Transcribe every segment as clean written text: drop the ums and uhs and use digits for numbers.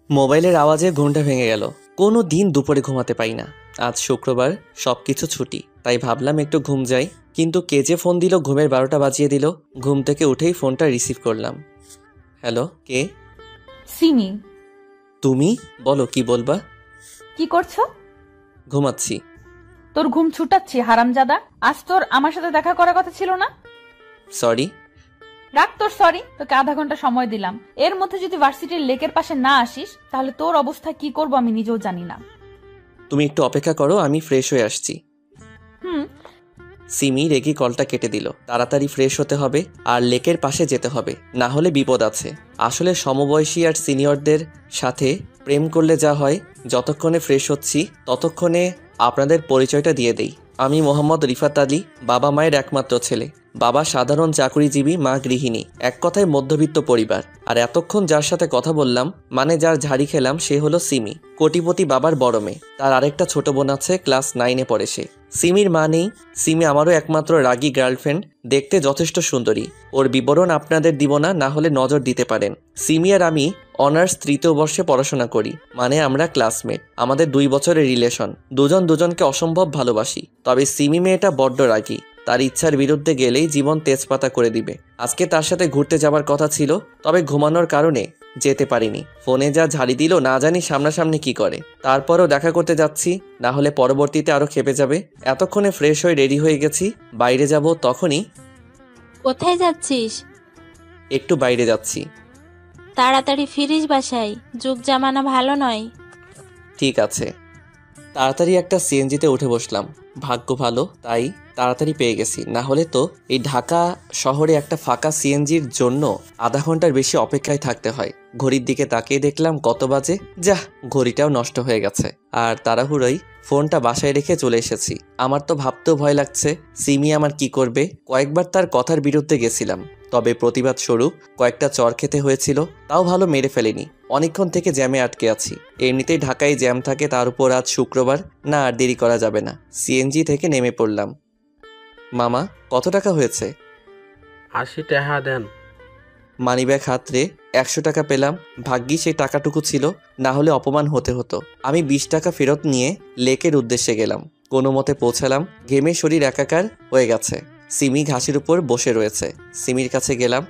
মোবাইলের আওয়াজে ঘুমটা ভেঙে গেল। কোনো দিন দুপুরে ঘুমাতে পাই না। আজ শুক্রবার, সব কিছু ছুটি, তাই ভাবলাম একটু ঘুম যাই। কিন্তু কে যে ফোন দিল, ঘুমের 12টা বাজিয়ে দিল। ঘুম থেকে উঠেই ফোনটা রিসিভ করলাম। হ্যালো, কে? সিমি। তুমি? বলো, কি বলবা? কি করছো? ঘুমাচ্ছি। তোর ঘুম ছুটাচ্ছি হারামজাদা। আজ তোর আমার সাথে দেখা করার কথা ছিল না? সরি। রাখ তোর সরি। তোকে আধা ঘন্টা সময় দিলাম, এর মধ্যে যদি ভার্সিটির লেকের পাশে না আসিস তাহলে তোর অবস্থা কি করব আমি নিজেও জানি না। তুমি একটু অপেক্ষা করো, আমি ফ্রেশ হয়ে আসছি। হুম। সিমি রেগে কলটা কেটে দিল। তাড়াতাড়ি ফ্রেশ হতে হবে আর লেকের পাশে যেতে হবে, না হলে বিপদ আছে। আসলে সমবয়সী আর সিনিয়রদের সাথে প্রেম করলে যা হয়, যতক্ষণে ফ্রেশ হচ্ছি ততক্ষণে আপনাদের পরিচয়টা দিয়ে দেই। আমি মোহাম্মদ রিফাত আলী, বাবা মায়ের একমাত্র ছেলে। বাবা সাধারণ চাকরিজীবী, মা গৃহিণী। এক কথায় মধ্যবিত্ত পরিবার। আর এতক্ষণ যার সাথে কথা বললাম, মানে যার ঝাড়ি খেলাম, সে হলো সিমি, কোটিপতি বাবার বড় মেয়ে। তার আরেকটা ছোট বোন আছে, ক্লাস 9-এ পড়ে সে। সিমির মা নেই। সিমি আমারও একমাত্র রাগী গার্লফ্রেন্ড, দেখতে যথেষ্ট সুন্দরী। ওর বিবরণ আপনাদের দিব না, না হলে নজর দিতে পারেন। সিমি আর আমি অনার্স 3য় বর্ষে পড়াশোনা করি, মানে আমরা ক্লাসমেট। আমাদের 2 বছরের রিলেশন। দুজন দুজনকে অসম্ভব ভালোবাসি। তবে সিমি মেয়েটা বড্ড রাগী। তার ইচ্ছার বিরুদ্ধে গেলেই জীবন তেজপাতা করে দিবে। আজকে তার সাথে ঘুরতে যাবার কথা ছিল, তবে ঘুমানোর কারণে যেতে পারিনি। ফোনে যা ঝাড়ি দিল, না জানি সামনাসামনি কি করে। তারপরও দেখা করতে যাচ্ছি, না হলে পরবর্তীতে আরো খেপে যাবে। এতক্ষণে ফ্রেশ হয়ে রেডি হয়ে গেছি, বাইরে যাব। তখনই। কোথায় যাচ্ছিস? একটু বাইরে যাচ্ছি। তাড়াতাড়ি ফিরিস বাসায়, যুগ জামানা ভালো নয়। ঠিক আছে। তাড়াতাড়ি একটা সিএনজিতে উঠে বসলাম। ভাগ্য ভালো, তাই তাড়াতাড়ি পেয়ে গেছি। না হলে তো এই ঢাকা শহরে একটা ফাঁকা সিএনজির জন্য আধা ঘন্টার বেশি অপেক্ষায় থাকতে হয়। ঘড়ির দিকে তাকিয়ে দেখলাম কত বাজে। যাহ, ঘড়িটাও নষ্ট হয়ে গেছে। আর তাড়াহুড়োই ফোনটা বাসায় রেখে চলে এসেছি। আমার তো ভাবতেও ভয় লাগছে, সিমি আমার কি করবে। কয়েকবার তার কথার বিরুদ্ধে গেছিলাম, তবে প্রতিবাদ স্বরূপ কয়েকটা চর খেতে হয়েছিল। তাও ভালো মেরে ফেলেনি। অনেকক্ষণ থেকে জ্যামে আটকে আছি। এমনিতেই ঢাকায় জ্যাম থাকে, তার উপর আজ শুক্রবার। না, আর দেরি করা যাবে না। সিএনজি থেকে নেমে পড়লাম। মামা, কত টাকা হয়েছে? 80 টাকা দেন। মানিব্যাগ হাতরে 100 টাকা পেলাম। ভাগ্যি সেই টাকাটুকু ছিল, না হলে অপমান হতে হতো। আমি 20 টাকা ফেরত নিয়ে লেকের উদ্দেশ্যে গেলাম। কোনো মতে পৌঁছালাম। ঘেমে শরীর একাকার হয়ে গেছে। সিমি ঘাসের উপর বসে রয়েছে। সিমির কাছে গেলাম।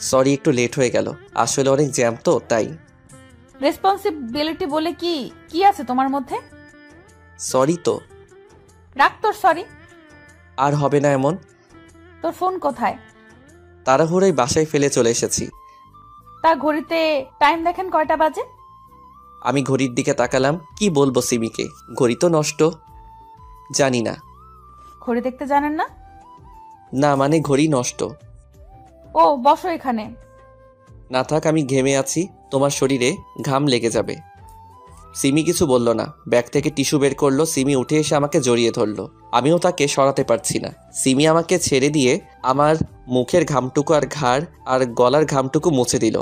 সরি, একটু লেট হয়ে গেল। আসলে অনেক জ্যাম তো, তাই। রেসপন্সিবিলিটি বলে কি কি আছে তোমার মধ্যে? সরি তো। রাখ তোর সরি। আর হবে না এমন। তোর ফোন কোথায়? তাড়াহুড়োই বাসায় ফেলে চলে এসেছি। তা ঘড়িতে টাইম দেখেন কয়টা বাজে? আমি ঘড়ির দিকে তাকালাম। কি বলবো সিমিকে, ঘড়ি তো নষ্ট। জানি না। ঘড়ি দেখতে জানেন না? না, মানে ঘড়ি নষ্ট। ও, বসো এখানে। না থাক, আমি ঘেমে আছি, তোমার শরীরে ঘাম লেগে যাবে। সিমি কিছু বলল না। ব্যাগ থেকে টিস্যু বের করলো। সিমি উঠে এসে আমাকে জড়িয়ে ধরলো। আমিও তাকে সরাতে পারছি না। সিমি আমাকে ছেড়ে দিয়ে আমার মুখের ঘামটুকু আর ঘাড় আর গলার ঘামটুকু মুছে দিল।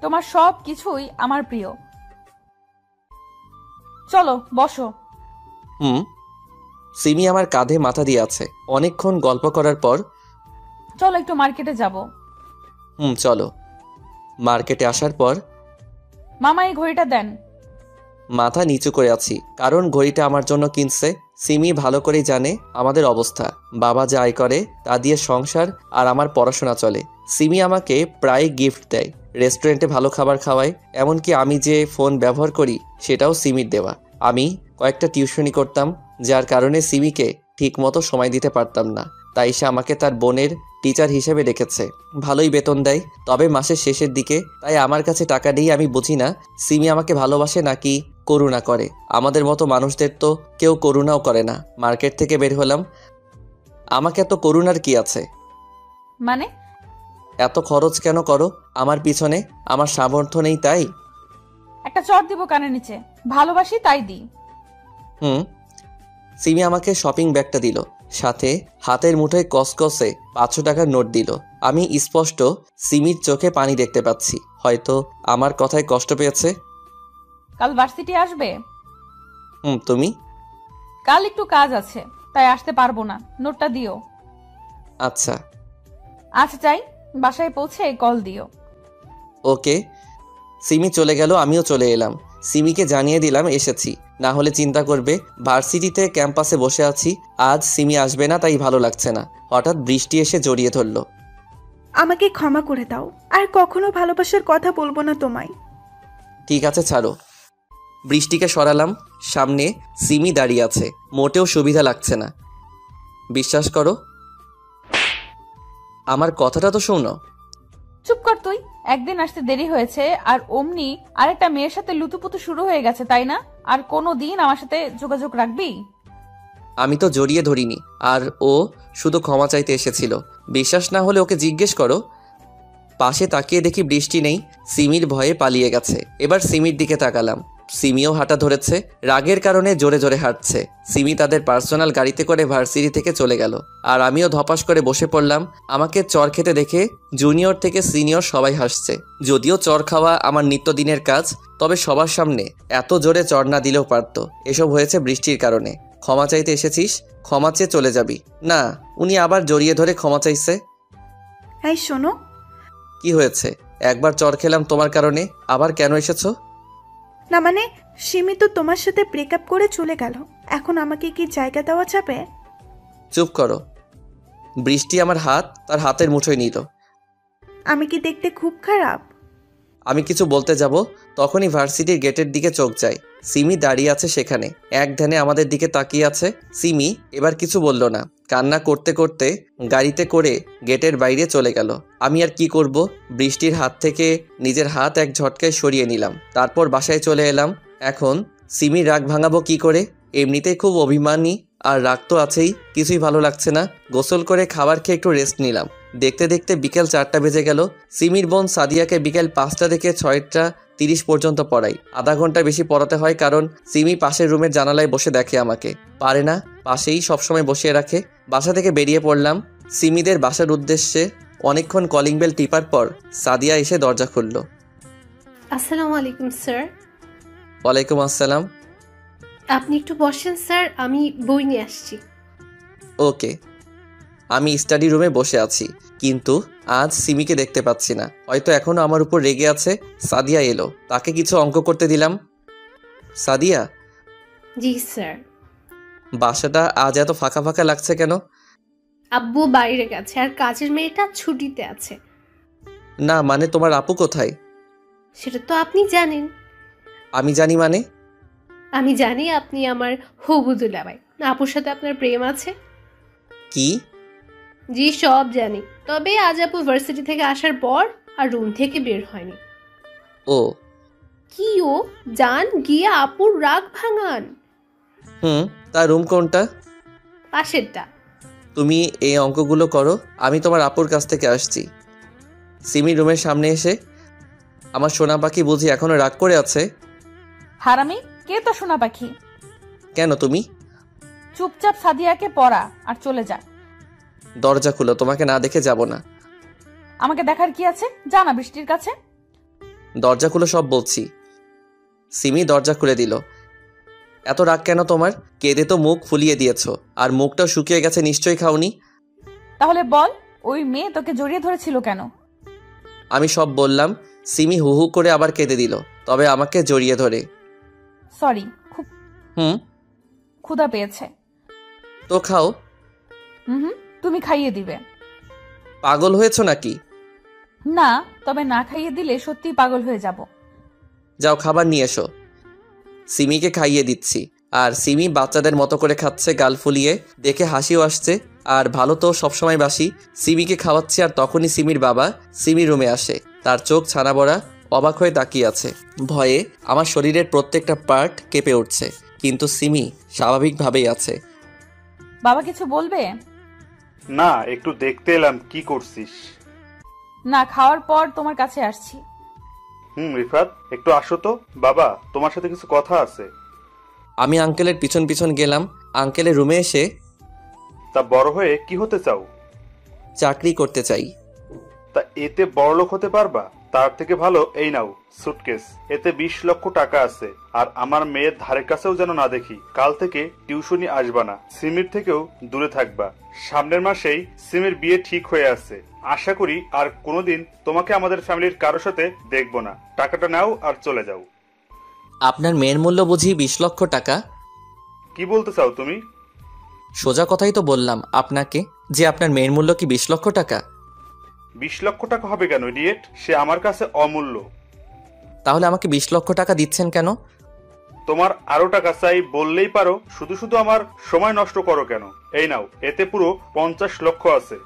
তোমার সব কিছুই আমার প্রিয়। চলো বসো। হুম। সিমি আমার কাঁধে মাথা দিয়ে আছে। অনেকক্ষণ গল্প করার পর চলো একটু মার্কেটে যাব। চলো। মার্কেটে আসার পর মামা এই ঘড়িটা দেন। মাথা নিচু করে আছি, কারণ ঘড়িটা আমার জন্য কিনছে। সিমি ভালো করেই জানে আমাদের অবস্থা। বাবা যা আয় করে তা দিয়ে সংসার আর আমার পড়াশোনা চলে। সিমি আমাকে প্রায় গিফট দেয়, রেস্টুরেন্টে ভালো খাবার খাওয়ায়। এমনকি আমি যে ফোন ব্যবহার করি সেটাও সিমির দেওয়া। আমি কয়েকটা টিউশনি করতাম, যার কারণে সিমিকে ঠিক মতো সময় দিতে পারতাম না। তাই সে আমাকে তার বোনের টিচার হিসেবে রেখেছে। ভালোই বেতন দেয়, তবে মাসের শেষের দিকে। তাই আমার কাছে টাকা নেই। আমি বুঝি না সিমি আমাকে ভালোবাসে নাকি করুণা করে। আমাদের মতো মানুষদের তো কেউ করুণাও করে না। মার্কেট থেকে বের হলাম। আমাকে এত করুণার কি আছে? মানে? এত খরচ কেন করো আমার পিছনে? আমার সামর্থ্য নেই তাই? একটা চট দিব কানের নিচে। ভালোবাসি তাই দিই। হুম। সিমি আমাকে শপিং ব্যাগটা দিল, সাথে হাতের মুঠোয় কসকসে 500 টাকার নোট দিল। আমি স্পষ্ট সিমির চোখে পানি দেখতে পাচ্ছি। হয়তো আমার কথায় কষ্ট পেয়েছে। কাল ভার্সিটি আসবে? তুমি? কাল একটু কাজ আছে, তাই আসতে পারবো না। নোটটা দিও। আচ্ছা। আচ্ছা, চাই বাসায় পৌঁছে কল দিও। ওকে। সিমি চলে গেল, আমিও চলে এলাম। সিমিকে জানিয়ে দিলাম এসেছি, না হলে চিন্তা করবে ভার্সিটিতে ক্যাম্পাসে বসে আছি, আজ সিমি আসবে না, তাই ভালো লাগছে না। হঠাৎ বৃষ্টি এসে জড়িয়ে ধরলো। আমাকে ক্ষমা করে দাও, আর কখনো ভালোবাসার কথা বলবো না তোমায়। ঠিক আছে, ছাড়ো। বৃষ্টিকে সরালাম। সামনে সিমি দাঁড়িয়ে আছে, মোটেও সুবিধা লাগছে না। বিশ্বাস করো, আমার কথাটা তো শোনো। চুপ কর তুই। একদিন আসতে দেরি হয়েছে আর অমনি আরেকটা মেয়ের সাথে লুতুপুতু শুরু হয়ে গেছে, তাই না? আর কোনো দিন আমার সাথে যোগাযোগ রাখবি? আমি তো জড়িয়ে ধরিনি, আর ও শুধু ক্ষমা চাইতে এসেছিল। বিশ্বাস না হলে ওকে জিজ্ঞেস করো। পাশে তাকিয়ে দেখি বৃষ্টি নেই, সিমির ভয়ে পালিয়ে গেছে। এবার সিমির দিকে তাকালাম, সিমিও হাঁটা ধরেছে, রাগের কারণে জোরে জোরে হাঁটছে। সিমি তাদের পার্সোনাল গাড়িতে করে ভার্সিটি থেকে চলে গেল, আর আমিও ধপাস করে বসে পড়লাম। আমাকে চর খেতে দেখে জুনিয়র থেকে সিনিয়র সবাই হাসছে। যদিও চর খাওয়া আমার নিত্যদিনের কাজ, তবে সবার সামনে এত জোরে চর না দিলেও পারত। এসব হয়েছে বৃষ্টির কারণে। ক্ষমা চাইতে এসেছিস, ক্ষমা চেয়ে চলে যাবি না। উনি আবার জড়িয়ে ধরে ক্ষমা চাইছে। হ্যাঁ শোনো। কি হয়েছে? একবার চর খেলাম তোমার কারণে, আবার কেন এসেছো? না মানে, সিমি তো তোমার সাথে ব্রেকআপ করে চলে গেল, এখন আমাকে কি জায়গা দেওয়া যাবে? চুপ করো। বৃষ্টি আমার হাত তার হাতের মুঠোয় নিল। আমি কি দেখতে খুব খারাপ? আমি কিছু বলতে যাব, তখনই ভার্সিটির গেটের দিকে চোখ যায়। সিমি দাঁড়িয়ে আছে সেখানে, এক ধ্যানে আমাদের দিকে তাকিয়ে আছে। সিমি এবার কিছু বলল না, কান্না করতে করতে গাড়িতে করে গেটের বাইরে চলে গেল। আমি আর কি করব, বৃষ্টির হাত থেকে নিজের হাত এক ঝটকায় সরিয়ে নিলাম। তারপর বাসায় চলে এলাম। এখন সিমির রাগ ভাঙাবো কি করে? এমনিতেই খুব অভিমানী, আর রাগ তো আছেই। কিছুই ভালো লাগছে না। গোসল করে খাবার খেয়ে একটু রেস্ট নিলাম। দেখতে দেখতে বিকেল 4টা বেজে গেল। সিমির বোন সাদিয়াকে বিকেল 5টা থেকে 6টা 30 পর্যন্ত পড়াই। আধা ঘন্টা বেশি পড়াতে হয়, কারণ সিমি পাশের রুমের জানালায় বসে দেখে আমাকে। পারে না, পাশেই সবসময় বসিয়ে রাখে। বাসা থেকে বেরিয়ে পড়লাম সিমিদের বাসার উদ্দেশ্যে। অনেকক্ষণ কলিং বেল টিপার পর সাদিয়া এসে দরজা খুলল। আসসালামু আলাইকুম স্যার। ওয়ালাইকুম আসসালাম। আপনি একটু বসেন স্যার, আমি বই নিয়ে আসছি। ওকে। আমি স্টাডি রুমে বসে আছি, কিন্তু আজ সিমিকে দেখতে পাচ্ছি না। হয়তো এখনো আমার উপর রেগে আছে। সাদিয়া এলো, তাকে কিছু অঙ্ক করতে দিলাম। সাদিয়া, জি স্যার। বাসাটা আজ এত ফাঁকা ফাঁকা লাগছে কেন? আব্বু বাইরে গেছে আর কাজের মেয়েটা ছুটিতে আছে। না মানে, তোমার আপু কোথায়? সেটা তো আপনি জানেন। আমি জানি মানে? আমি জানি আপনি আমার হবু দুলাভাই। আপুর সাথে আপনার প্রেম আছে। কি? জি সব জানি, তবে আজ আপু ভার্সিটি থেকে আসার পর আর রুম থেকে বের হয়নি। ও কি ও? যান গিয়ে আপুর রাগ ভাঙান। তার রুম কোনটা? পাশেরটা। তুমি এই অঙ্কগুলো করো, আমি তোমার আপুর কাছ থেকে আসছি। সিমি রুমের সামনে এসে, আমার সোনা পাখি বুঝি এখনো রাগ করে আছে? হারামি, কে তো সোনা পাখি? কেন তুমি? চুপচাপ সাদিয়াকে পড়া আর চলে যা। দরজা খুলো, তোমাকে না দেখে যাব না। আমাকে দেখার কি আছে? যা না বৃষ্টির কাছে। দরজা খুলো সব বলছি। সিমি দরজা খুলে দিল। এত রাগ কেন তোমার? কেঁদে তো মুখ ফুলিয়ে দিয়েছো, আর মুখটাও শুকিয়ে গেছে, নিশ্চয়ই খাওনি। তাহলে বল, ওই মেয়ে তোকে জড়িয়ে ধরেছিল কেন? আমি সব বললাম। সিমি হু হু করে আবার কেঁদে দিল, তবে আমাকে জড়িয়ে ধরে। সরি, খুব ক্ষুধা পেয়েছে। তো খাও। হুম, তুমি খাইয়ে দিবে? পাগল হয়েছো নাকি? না, তবে না খাইয়ে দিলে সত্যি পাগল হয়ে যাব। যাও খাবার নিয়ে এসো। সিমিকে খাইয়ে দিচ্ছি, আর সিমি বাচ্চাদের মতো করে খাচ্ছে, গাল ফুলিয়ে। দেখে হাসিও আসছে, আর ভালো তো সবসময় বাসি। সিমিকে খাওয়াচ্ছি, আর তখনই সিমির বাবা সিমি রুমে আসে। তার চোখ ছানা বড়া, অবাক হয়ে তাকিয়ে আছে। ভয়ে আমার শরীরের প্রত্যেকটা পার্ট কেঁপে উঠছে, কিন্তু সিমি স্বাভাবিকভাবেই আছে। বাবা কিছু বলবে? না, একটু দেখতে এলাম কি করছিস। না, খাওয়ার পর তোমার কাছে আসছি। রিফাত, একটু আসো তো। বাবা, তোমার সাথে কিছু কথা আছে। আমি আঙ্কেলের পিছন পিছন গেলাম। আঙ্কেলের রুমে এসে, তা বড় হয়ে কি হতে চাও? চাকরি করতে চাই। তা এতে বড়লোক হতে পারবা? তার থেকে ভালো এই নাও সুটকেস, এতে 20 লক্ষ টাকা আছে। আর আমার মেয়ের ধারে কাছেও যেন না দেখি। কাল থেকে টিউশনি আসবা না, সিমির থেকেও দূরে থাকবা। সামনের মাসেই সিমির বিয়ে ঠিক হয়ে আছে। আশা করি আর কোনোদিন তোমাকে আমাদের ফ্যামিলির কারোর সাথে দেখবো না। টাকাটা নাও আর চলে যাও। আপনার মেয়ের মূল্য বুঝি 20 লক্ষ টাকা? কি বলতে চাও তুমি? সোজা কথাই তো বললাম আপনাকে যে আপনার মেয়ের মূল্য কি 20 লক্ষ টাকা। 20 লক্ষ টাকা হবে কেন ইডিয়েট? সে আমার কাছে অমূল্য। তাহলে আমাকে 20 লক্ষ টাকা দিচ্ছেন কেন? তোমার আরো টাকা চাই বললেই পারো, শুধু শুধু আমার সময় নষ্ট করো কেন? এই নাও, এতে পুরো 50 লক্ষ আছে।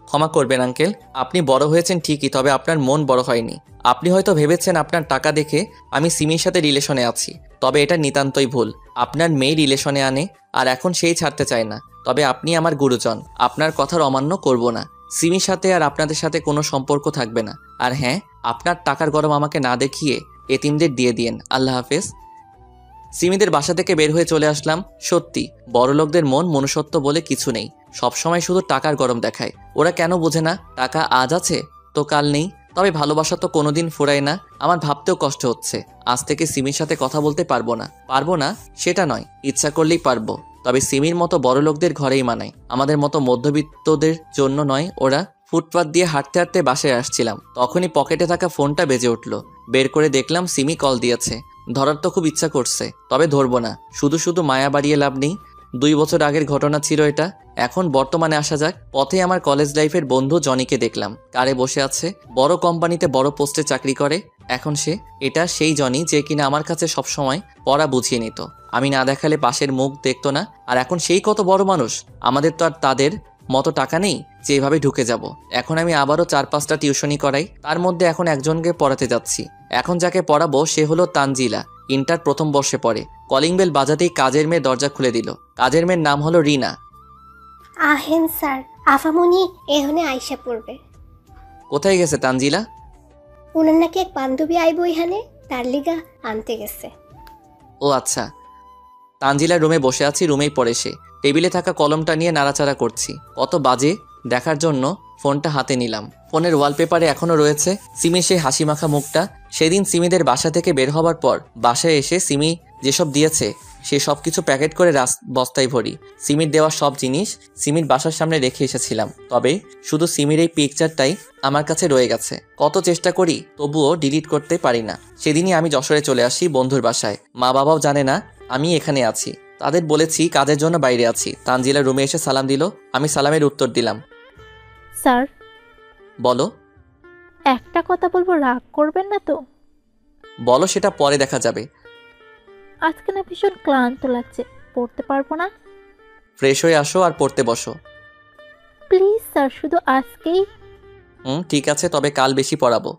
ক্ষমা করবেন আঙ্কেল, আপনি বড় হয়েছেন ঠিকই, তবে আপনার মন বড় হয়নি। আপনি হয়তো ভেবেছেন আপনার টাকা দেখে আমি সিমির সাথে রিলেশনে আছি, তবে এটা নিতান্তই ভুল। আপনার মেয়ে রিলেশনে আনে আর এখন সেই ছাড়তে চায় না। তবে আপনি আমার গুরুজন, আপনার কথার অমান্য করব না। সিমির সাথে আর আপনাদের সাথে কোনো সম্পর্ক থাকবে না। আর হ্যাঁ, আপনার টাকার গরম আমাকে না দেখিয়ে এতিমদের দিয়ে দিয়েন। আল্লাহ হাফেজ। সিমিদের বাসা থেকে বের হয়ে চলে আসলাম। সত্যি বড়লোকদের মন মনুষ্যত্ব বলে কিছু নেই, সবসময় শুধু টাকার গরম দেখায়। ওরা কেন বোঝে না টাকা আজ আছে তো কাল নেই? তবে ভালোবাসা তো কোনোদিন ফুরায় না। আমার ভাবতেও কষ্ট হচ্ছে, আজ থেকে সিমির সাথে কথা বলতে পারবো না সেটা নয়, ইচ্ছা করলেই পারবো। তবে সিমির মতো বড়লোকদের ঘরেই মানায়, আমাদের মতো মধ্যবিত্তদের জন্য নয়। ওরা ফুটপাত দিয়ে হাঁটতে হাঁটতে বাসায় আসছিলাম, তখনই পকেটে থাকা ফোনটা বেজে উঠল। বের করে দেখলাম সিমি কল দিয়েছে। ধরার তো খুব ইচ্ছা করছে, তবে ধরবো না। শুধু শুধু মায়া বাড়িয়ে লাভ নেই। 2 বছর আগের ঘটনা ছিল এটা। এখন বর্তমানে আসা যাক। পথে আমার কলেজ লাইফের বন্ধু জনিকে দেখলাম, কারে বসে আছে। বড় কোম্পানিতে বড় পোস্টে চাকরি করে এখন সে। এটা সেই জনি যে কিনা আমার কাছে সবসময় পড়া বুঝিয়ে নিত, আমি না দেখালে পাশের মুখ দেখতো না। আর এখন সেই কত বড় মানুষ। আমাদের তো আর তাদের মতো টাকা নেই যে এভাবে ঢুকে যাব। এখন আমি আবারও 4-5টা টিউশনি করাই, তার মধ্যে এখন একজনকে পড়াতে যাচ্ছি। এখন যাকে পড়াবো সে হলো তানজিলা, ইন্টার প্রথম বর্ষে পড়ে। কলিং বেল বাজাতেই কাজের মেয়ে দরজা খুলে দিল। কাজের মেয়ের নাম হলো রিনা। আহেন স্যার, আফামনি এখানে আইসা পড়বে। কোথায় গেছে তানজিলা? উনার নাকি এক বান্ধবী আইব এখানে, তার লিগা আনতে গেছে। ও আচ্ছা। তানজিলার রুমে বসে আছি, রুমেই পড়ে সে। টেবিলে থাকা কলমটা নিয়ে নাড়াচাড়া করছি। কত বাজে দেখার জন্য ফোনটা হাতে নিলাম। ফোনের ওয়ালপেপারে এখনো রয়েছে সিমির সেই হাসি মাখা মুখটা। সেদিন সিমিদের বাসা থেকে বের হবার পর বাসায় এসে সিমি যেসব দিয়েছে সে সব কিছু প্যাকেট করে বস্তায় ভরি। সিমির দেওয়া সব জিনিস সিমির বাসার সামনে রেখে এসেছিলাম, তবে শুধু সিমির এই পিকচারটাই আমার কাছে রয়ে গেছে। কত চেষ্টা করি তবুও ডিলিট করতে পারি না। সেদিনই আমি যশোরে চলে আসি বন্ধুর বাসায়। মা বাবাও জানে না আমি এখানে আছি। তাদের বলেছি কাজের জন্য বাইরে আছি। তানজিলা রুমে এসে সালাম দিল, আমি সালামের উত্তর দিলাম। স্যার, বলো। একটা কথা বলবো, রাগ করবেন না তো? বলো, সেটা পরে দেখা যাবে। আজকে না ভীষণ ক্লান্ত লাগছে, পড়তে পারবো না। ফ্রেশ হয়ে আসো আর পড়তে বসো। প্লিজ স্যার, শুধু আজকেই। ঠিক আছে, তবে কাল বেশি পড়াবো।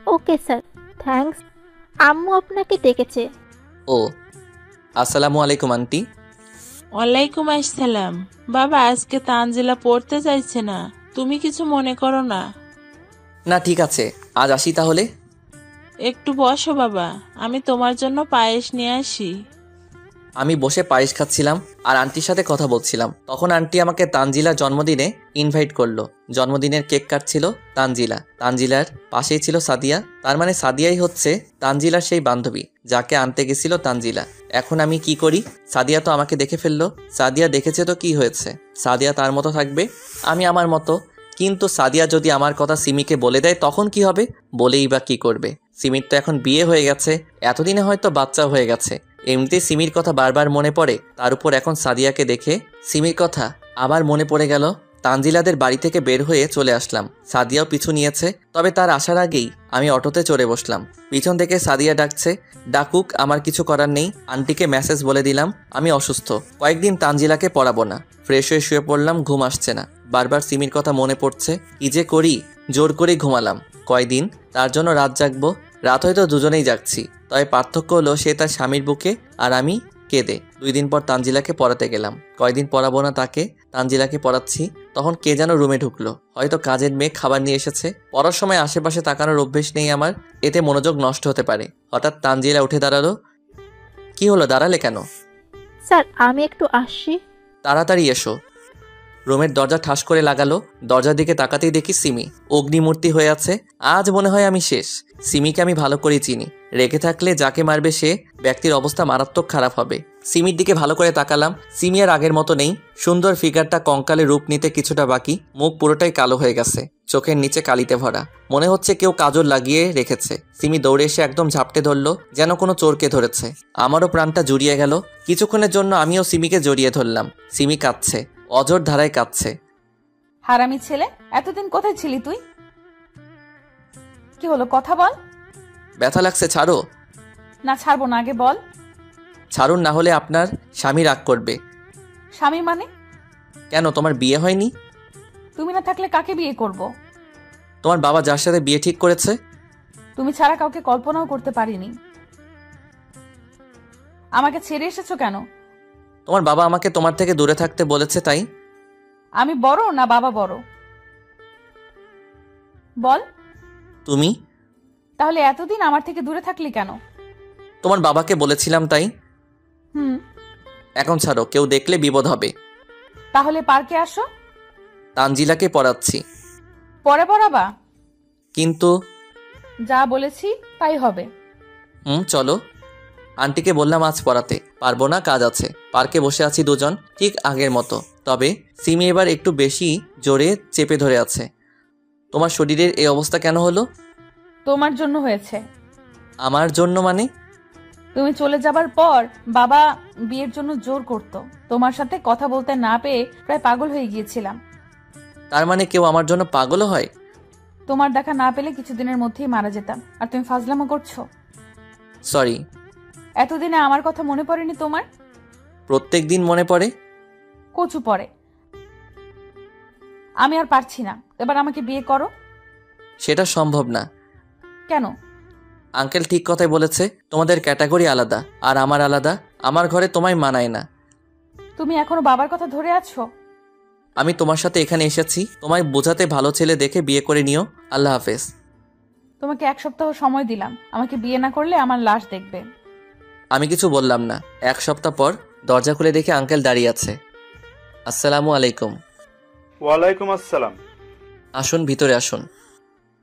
Okay sir, thanks. আম্মু আপনাকে ডেকেছে। ও, আসসালামু আলাইকুম আন্টি। ওয়ালাইকুম আসসালাম। বাবা, আজকে তানজিলা পড়তে চাইছে না, তুমি কিছু মনে করো না। না ঠিক আছে, আজ আসি তাহলে। একটু বসো বাবা, আমি তোমার জন্য পায়েস নিয়ে আসি। আমি বসে পায়েস খাচ্ছিলাম আর আন্টির সাথে কথা বলছিলাম। তখন আন্টি আমাকে তানজিলার জন্মদিনে ইনভাইট করলো। জন্মদিনের কেক কাটছিল তানজিলা। তানজিলার পাশেই ছিল সাদিয়া। তার মানে সাদিয়াই হচ্ছে তানজিলার সেই বান্ধবী যাকে আনতে গেছিল তানজিলা। এখন আমি কি করি? সাদিয়া তো আমাকে দেখে ফেললো। সাদিয়া দেখেছে তো কি হয়েছে? সাদিয়া তার মতো থাকবে, আমি আমার মতো। কিন্তু সাদিয়া যদি আমার কথা সিমিকে বলে দেয় তখন কি হবে? বলেই বা কি করবে? সিমির তো এখন বিয়ে হয়ে গেছে, এতদিনে হয়তো বাচ্চাও হয়ে গেছে। এমনিতেই সিমির কথা বারবার মনে পড়ে, তার উপর এখন সাদিয়াকে দেখে সিমির কথা আবার মনে পড়ে গেল। তানজিলাদের বাড়ি থেকে বের হয়ে চলে আসলাম। সাদিয়াও পিছু নিয়েছে, তবে তার আসার আগেই আমি অটোতে চড়ে বসলাম। পিছন থেকে সাদিয়া ডাকছে, ডাকুক, আমার কিছু করার নেই। আন্টিকে মেসেজ বলে দিলাম আমি অসুস্থ, কয়েকদিন তানজিলাকে পড়াবো না। ফ্রেশ হয়ে শুয়ে পড়লাম, ঘুম আসছে না। বারবার সিমির কথা মনে পড়ছে, কি যে করি। জোর করেই ঘুমালাম। কয়দিন তার জন্য রাত জাগবো? রাত হয়তো দুজনেই জাগছি, তবে পার্থক্য হলো সে তার স্বামীর বুকে আর আমি কেঁদে। 2 দিন পর তানজিলাকে পড়াতে গেলাম। কয়দিন পড়াবো না তাকে, তানজিলাকে পড়াচ্ছি। তখন কে যেন রুমে ঢুকলো, হয়তো কাজের মেয়ে খাবার নিয়ে এসেছে। পড়ার সময় আশেপাশে তাকানোর অভ্যেস নেই আমার, এতে মনোযোগ নষ্ট হতে পারে। হঠাৎ তানজিলা উঠে দাঁড়ালো। কি হলো, দাঁড়ালে কেন? স্যার, আমি একটু আসছি। তাড়াতাড়ি এসো। রুমের দরজা ঠাস করে লাগালো। দরজার দিকে তাকাতেই দেখি সিমি অগ্নিমূর্তি হয়ে আছে। আজ মনে হয় আমি শেষ। সিমিকে আমি ভালো করে চিনি। রেখে থাকলে যাকে মারবে সে ব্যক্তির অবস্থা মারাত্মক খারাপ হবে। সিমির দিকে ভালো করে তাকালাম। সিমি আর আগের মতো নেই। সুন্দর ফিগারটা কঙ্কালে রূপ নিতে কিছুটা বাকি। মুখ পুরোটাই কালো হয়ে গেছে, চোখের নিচে কালিতে ভরা। মনে হচ্ছে কেউ কাজল লাগিয়ে রেখেছে। সিমি দৌড়ে এসে একদম ঝাপটে ধরলো, যেন কোনো চোরকে ধরেছে। আমারও প্রাণটা জুড়িয়ে গেল। কিছুক্ষণের জন্য আমিও সিমিকে জড়িয়ে ধরলাম। সিমি কাঁদছে, অঝোর ধারায় কাঁদছে। হারামি ছেলে, এতদিন কোথায় ছিলি তুই? কি হলো, কথা বল। ব্যথা লাগছে, ছাড়ো। না, ছাড়বো না, আগে বল। ছাড়ুন, না হলে আপনার স্বামী রাগ করবে। স্বামী মানে? কেন, তোমার বিয়ে হয়নি? তুমি না থাকলে কাকে বিয়ে করব? তোমার বাবা যার সাথে বিয়ে ঠিক করেছে। তুমি ছাড়া কাউকে কল্পনাও করতে পারিনি। আমাকে ছেড়ে এসেছো কেন? তোমার বাবা আমাকে তোমার থেকে দূরে থাকতে বলেছে, তাই। আমি বড় না বাবা বড়? বল। তুমি। তাহলে এতদিন আমার থেকে দূরে থাকলি কেন? তোমার বাবাকে বলেছিলাম, তাই। হুম। এখন ছাড়ো, কেউ দেখলে বিপদ হবে। তাহলে পার্কে আসো। তানজিলাকে পড়াচ্ছি। পরে পড়াবা? কিন্তু। যা বলেছি তাই হবে। চলো। আন্টিকে বললাম আজ পড়াতে পারবো না, কাজ আছে। পার্কে বসে আছি দুজন, ঠিক আগের মতো। তবে সিমি এবার একটু বেশি জোরে চেপে ধরে আছে। তোমার শরীরের এই অবস্থা কেন হলো? তোমার জন্য হয়েছে। আমার জন্য মানে? তুমি চলে যাবার পর বাবা বিয়ের জন্য জোর করত। তোমার সাথে কথা বলতে না পেয়ে প্রায় পাগল হয়ে গিয়েছিলাম। তার মানে কেউ আমার জন্য পাগল হয়? তোমার দেখা না পেলে কিছুদিনের মধ্যেই মারা যেতাম, আর তুমি ফাজলামো করছো। সরি। এতদিনে আমার কথা মনে পড়েনি তোমার? প্রত্যেক দিন মনে পড়ে। কচু পড়ে। আমি আর পারছি না, এবার আমাকে বিয়ে করো। সেটা সম্ভব না। কেন? আঙ্কেল ঠিক কথাই বলেছে, তোমাদের ক্যাটাগরি আলাদা আর আমার আলাদা। আমার ঘরে তোমায় মানায় না। তুমি এখনো বাবার কথা ধরে আছো? আমি তোমার সাথে এখানে এসেছি তোমায় বোঝাতে, ভালো ছেলে দেখে বিয়ে করে নিও। আল্লাহ হাফেজ। তোমাকে 1 সপ্তাহ সময় দিলাম, আমাকে বিয়ে না করলে আমার লাশ দেখবে। আমি কিছু বললাম না। 1 সপ্তাহ পর দরজা খুলে দেখে আঙ্কেল দাঁড়িয়ে আছে। আসসালামু আলাইকুম। ওয়ালাইকুম আসসালাম। আসুন, ভিতরে আসুন।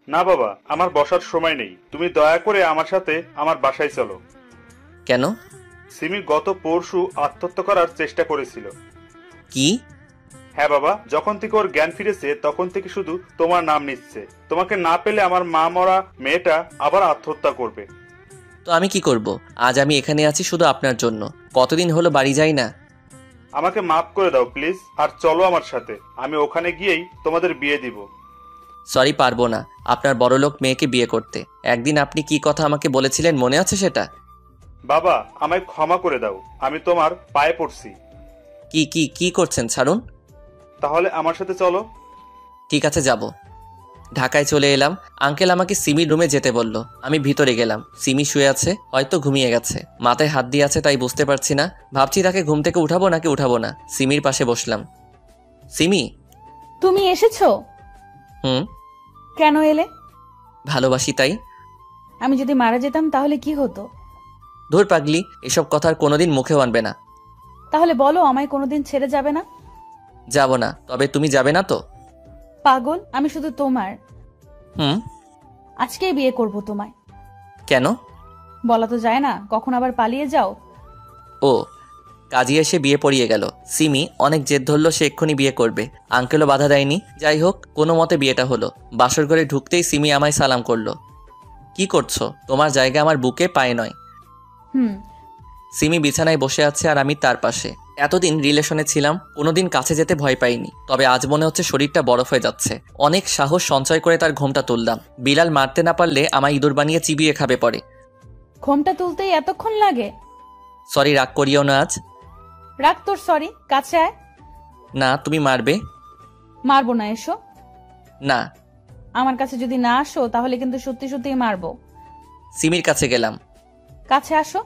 না বাবা, আমার বসার সময় নেই। তুমি দয়া করে আমার সাথে আমার বাসায় চলো। কেন? সিমি গত পরশু আত্মহত্যা করার চেষ্টা করেছিল। কি? হ্যাঁ বাবা, যখন থেকে ওর জ্ঞান ফিরেছে তখন থেকে শুধু তোমার নাম নিচ্ছে। তোমাকে না পেলে আমার মা মরা মেয়েটা আবার আত্মহত্যা করবে। তো আমি কি করব? আজ আমি এখানে আছি শুধু আপনার জন্য। কতদিন হলো বাড়ি যাই না। আমাকে মাফ করে দাও প্লিজ, আর চলো আমার সাথে। আমি ওখানে গিয়েই তোমাদের বিয়ে দিব। সরি, পারবো না আপনার বড়লোক মেয়েকে বিয়ে করতে। একদিন আপনি কি কথা আমাকে বলেছিলেন, মনে আছে সেটা? বাবা, আমায় ক্ষমা করে দাও। আমি তোমার পায়ে পড়ছি। কি কি কি করছেন? ছাড়ুন। তাহলে আমার সাথে চলো। ঠিক আছে, যাব। ঢাকায় চলে এলাম। আঙ্কেল আমাকে সিমির রুমে যেতে বলল। আমি ভিতরে গেলাম। সিমি শুয়ে আছে, হয়তো ঘুমিয়ে গেছে। মাথায় হাত দিয়ে আছে, তাই বুঝতে পারছি না। ভাবছি তাকে ঘুম থেকে উঠাবো নাকি উঠাবো না। সিমির পাশে বসলাম। সিমি। তুমি এসেছো? কেন এলে? ভালোবাসি, তাই। আমি যদি মারা যেতাম তাহলে কি হতো? ধুর পাগলি, এসব কথা আর কোনোদিন মুখেও আনবে না। তাহলে বলো, আমায় কোনোদিন ছেড়ে যাবে না? যাব না। তবে তুমি যাবে না তো? পাগল, আমি শুধু তোমার। হুম। আজকেই বিয়ে করব তোমায়। কেন? বলা তো যায় না, কখন আবার পালিয়ে যাও। ও, কাজী এসে বিয়ে পড়িয়ে গেল। সিমি অনেক জেদ ধরল, সে এক্ষুনি বিয়ে করবে। আঙ্কেলও বাধা দেয়নি। যাই হোক, কোনো মতে বিয়েটা হলো। বাসর ঘরে ঢুকতেই সিমি আমায় সালাম করলো। কি করছো? তোমার জায়গা আমার বুকে, পায়ে নয়। সিমি বিছানায় বসে আছে আর আমি তার পাশে। এতদিন রিলেশনে ছিলাম, কোনোদিন কাছে যেতে ভয় পাইনি। তবে আজ মনে হচ্ছে শরীরটা বরফ হয়ে যাচ্ছে। অনেক সাহস সঞ্চয় করে তার ঘোমটা তুললাম। বিলাল মারতে না পারলে আমায় ইঁদুর বানিয়ে চিবিয়ে খাবে পরে। ঘোমটা তুলতেই এতক্ষণ লাগে? সরি, রাগ করিও না আজ। রাগ তোর সরি, কাছে আয়। না, তুমি মারবে। মারবো না, এসো। না। আমার কাছে যদি না আসো তাহলে কিন্তু সত্যি সত্যিই মারবো। সিমির কাছে গেলাম। কাছে আসো।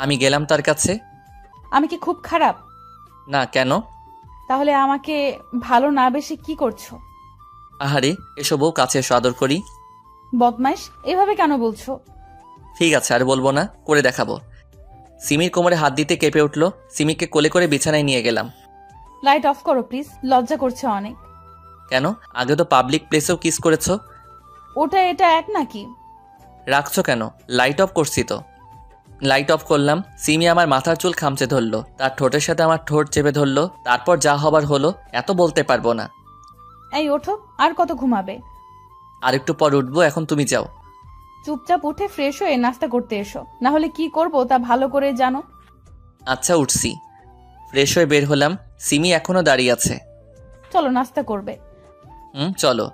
আমি গেলাম তার কাছে। আমি কি খুব খারাপ? না। কেন? তাহলে আমাকে ভালো না বেশি কি করছো? আহারে, এসো বউ, কাছে এসো, আদর করি। বদমাইশ, এভাবে কেন বলছো? ঠিক আছে, আর বলবো না, করে দেখাবো। সিমির কোমরে হাত দিতে কেঁপে উঠল। সিমিকে কোলে করে বিছানায় নিয়ে গেলাম। লাইট অফ করো প্লিজ, লজ্জা করছে অনেক। কেন? আগে তো পাবলিক প্লেসেও কিস করেছো। ওটা এটা এক নাকি? রাখছো কেন? লাইট অফ করছি তো। লাইট অফ করলাম। সিমি আমার মাথার চুল খামচে ধরলো, তার ঠোঁটের সাথে আমার ঠোঁট চেপে ধরলো। তারপর যা হবার হলো, এত বলতে পারবো না। এই ওঠো, আর কত ঘুমাবে? আর একটু পর উঠবো, এখন তুমি যাও। চুপচাপ উঠে ফ্রেশ হয়ে নাস্তা করতে এসো, না হলে কি করব তা ভালো করে জানো। আচ্ছা উঠছি। ফ্রেশ হয়ে বের হলাম। সিমি এখনো দাঁড়িয়ে আছে। চলো নাস্তা করবে। চলো।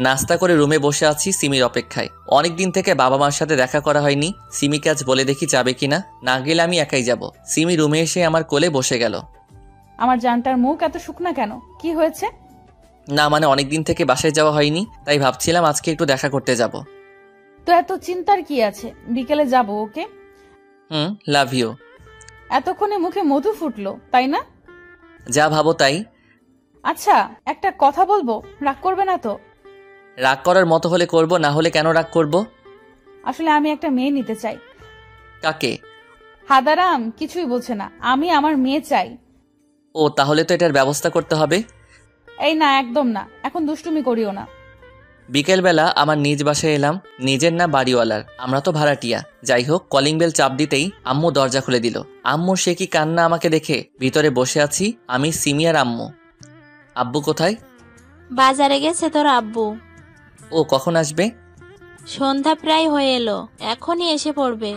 নাস্তা করে রুমে বসে আছি সিমির অপেক্ষায়। অনেক দিন থেকে বাবা মার সাথে দেখা করা হয়নি। সিমিকে আজ বলে দেখি যাবে কিনা। না গেলে আমি একাই যাব। সিমি রুমে এসে আমার কোলে বসে গেল। আমার জানটার মুখ এত শুকনা কেন? কি হয়েছে? না মানে অনেক দিন থেকে বাসায় যাওয়া হয়নি, তাই ভাবছিলাম আজকে একটু দেখা করতে যাব। তো এত চিন্তার কি আছে? বিকেলে যাব, ওকে? Love you. এতক্ষণে মুখে মধু ফুটলো, তাই না? যা ভাবো তাই। আচ্ছা একটা কথা বলবো, রাগ করবে না তো? রাগ করার মতো হলে করব, না হলে কেন রাগ করব? আসলে আমি একটা মেয়ে নিতে চাই। কাকে? হাদারাম কিছুই বলছে না, আমি আমার মেয়ে চাই। ও তাহলে তো এটার ব্যবস্থা করতে হবে। এই না, একদম না, এখন দুষ্টুমি করিও না। বিকেলবেলা আমার নিজ বাসায় এলাম, নিজের না বাড়িওয়ালার। আমরা তো ভাড়াটিয়া। যাই হোক, কলিং বেল চাপ দিতেই আম্মু দরজা খুলে দিল। আম্মু সে কি কান্না আমাকে দেখে। ভিতরে বসে আছি আমি, সিমি আর আম্মু। আব্বু কোথায়? বাজারে গেছে তোর আব্বু। ও কখন আসবে? সন্ধ্যা প্রায় হয়ে এলো, এখনই এসে পড়বে।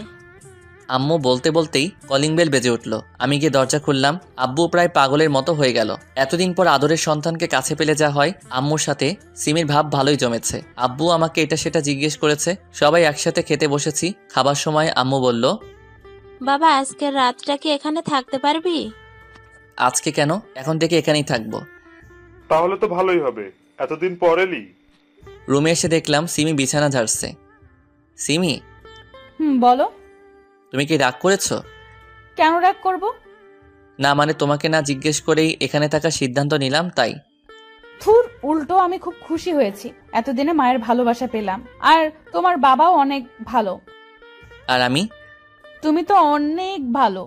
আম্মু বলতে বলতেই কলিং বেল বেজে উঠল। আমি গিয়ে দরজা খুললাম। আব্বু প্রায় পাগলের মতো হয়ে গেল। এতদিন পর আদরের সন্তানকে কাছে পেলে যা হয়। আম্মুর সাথে সিমির ভাব ভালোই জমেছে। আব্বু আমাকে এটা সেটা জিজ্ঞেস করেছে। সবাই একসাথে খেতে বসেছি। খাবার সময় আম্মু বলল, বাবা আজকের রাতটা কি এখানে থাকতে পারবি? আজকে কেন? এখন থেকে এখানেই থাকবো। তাহলে তো ভালোই হবে, এতদিন পর এলি। রুমে এসে দেখলাম সিমি বিছানা ঝাড়ছে। সিমি, বলো। তুমি কি রাগ করেছো? কেন রাগ করব? না মানে তোমাকে না জিজ্ঞেস করেই এখানে থাকার সিদ্ধান্ত নিলাম, তাই। থুর, উল্টো আমি খুব খুশি হয়েছি। এতদিনে মায়ের ভালোবাসা পেলাম। আর তোমার বাবাও অনেক ভালো। আর আমি? তুমি তো অনেক ভালো।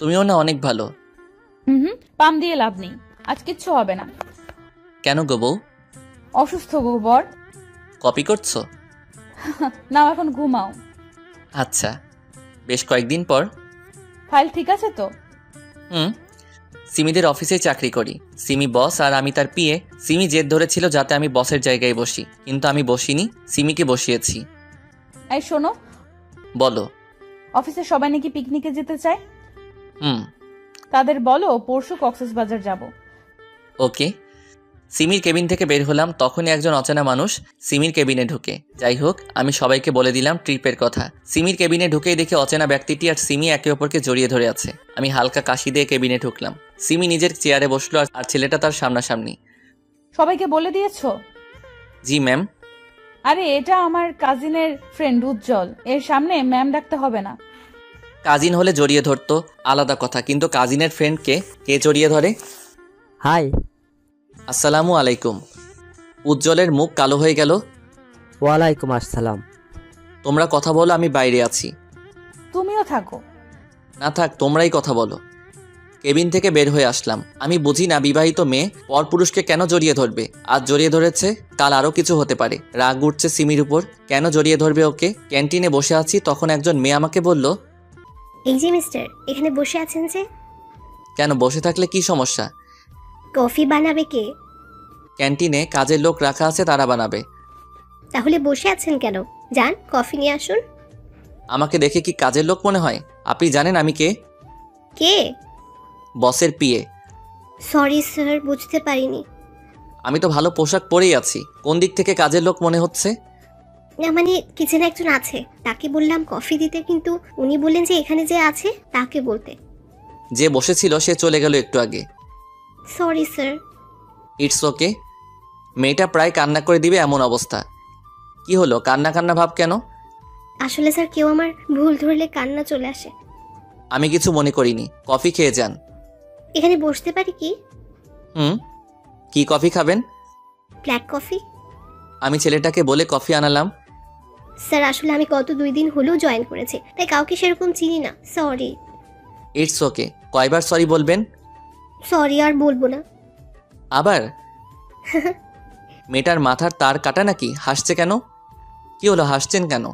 তুমিও না অনেক ভালো। পাম দিয়ে লাভ নেই, আজ কিচ্ছু হবে না। কেন গো বউ? অসুস্থ গো বর। কপি করছো? নাও এখন ঘুমাও। আচ্ছা। বেশ কয়েকদিন পর। ফাইল ঠিক আছে তো? সিমিদের অফিসে চাকরি করি। সিমি বস আর আমি তার পিএ। সিমি জেদ ধরেছিল যাতে আমি বসের জায়গায় বসি, কিন্তু আমি বসিনি, সিমিকে বসিয়েছি। এই শোনো। বলো। অফিসে সবাই নাকি পিকনিকে যেতে চায়। তাদের বলো পরশু কক্সবাজার যাব। ওকে। সিমির কেবিন থেকে বের হলাম, তখনই একজন অচেনা মানুষ সিমির কেবিনে ঢুকে। যাই হোক, আমি সবাইকে বলে দিলাম ট্রিপের কথা। সিমির কেবিনে ঢুকেই দেখে অচেনা ব্যক্তিটি আর সিমি একে অপরকে জড়িয়ে ধরে আছে। আমি হালকা কাশি দিয়ে কেবিনে ঢুকলাম। সিমি নিজের চেয়ারে বসলো আর ছেলেটা তার সামনাসামনি। সবাইকে বলে দিয়েছো? জি ম্যাম। আরে এটা আমার কাজিনের ফ্রেন্ড উজ্জ্বল, এর সামনে ম্যাম ডাকতে হবে না। কাজিন হলে জড়িয়ে ধরতো, আলাদা কথা, কিন্তু কাজিনের ফ্রেন্ডকে কে জড়িয়ে ধরে? হাই। আসসালামু আলাইকুম। উজ্জ্বলের মুখ কালো হয়ে গেল। ওয়ালাইকুম আসসালাম। তোমরা কথা বলো, আমি বাইরে আছি। তুমিও থাকো। না থাক, তোমরাই কথা বলো। কেবিন থেকে বের হয়ে আসলাম। আমি বুঝি না বিবাহিত মেয়ে পরপুরুষকে কেন জড়িয়ে ধরবে। আজ জড়িয়ে ধরেছে, কাল আরও কিছু হতে পারে। রাগ উঠছে সিমির উপর। কেন জড়িয়ে ধরবে ওকে? ক্যান্টিনে বসে আছি, তখন একজন মেয়ে আমাকে বলল, এই যে মিস্টার, এখানে বসে আছেন যে? কেন বসে থাকলে কি সমস্যা? কফি বানাবে কে? ক্যান্টিনে কাজের লোক রাখা আছে, তারা বানাবে। তাহলে বসে আছেন কেন? যান কফি নিয়ে আসুন। আমাকে দেখে কি কাজের লোক মনে হয়? আপনি জানেন আমি কে? কে? বসের পিএ। সরি স্যার, বুঝতে পারিনি। আমি তো ভালো পোশাক পরেই আছি, কোন দিক থেকে কাজের লোক মনে হচ্ছে? না মানে কিচেনে একজন আছে, তাকে বললাম কফি দিতে, কিন্তু উনি বললেন যে এখানে যে আছে তাকে বলতে। যে বসেছিল সে চলে গেল একটু আগে। Sorry sir. It's okay. মেয়েটা প্রায় কান্না করে দিবে এমন অবস্থা। কি হলো, কান্না কান্না ভাব কেন? আসলে স্যার কেউ আমার ভুল ধরলে কান্না চলে আসে। আমি কিছু মনে করিনি, কফি খেয়ে যান। এখানে বসতে পারি কি? কি কফি খাবেন? Black coffee. আমি ছেলেটাকে বলে কফি আনালাম। স্যার আসলে আমি গত 2 দিন হলেও জয়েন করেছি, তাই কাউকে সেরকম চিনি না, সরি। It's okay. কয়বার সরি বলবেন? সরি, আর বলবো না। আবার মেয়েটার মাথার তার কাটা নাকি? হাসছে কেন? কি হলো, হাসছেন কেন?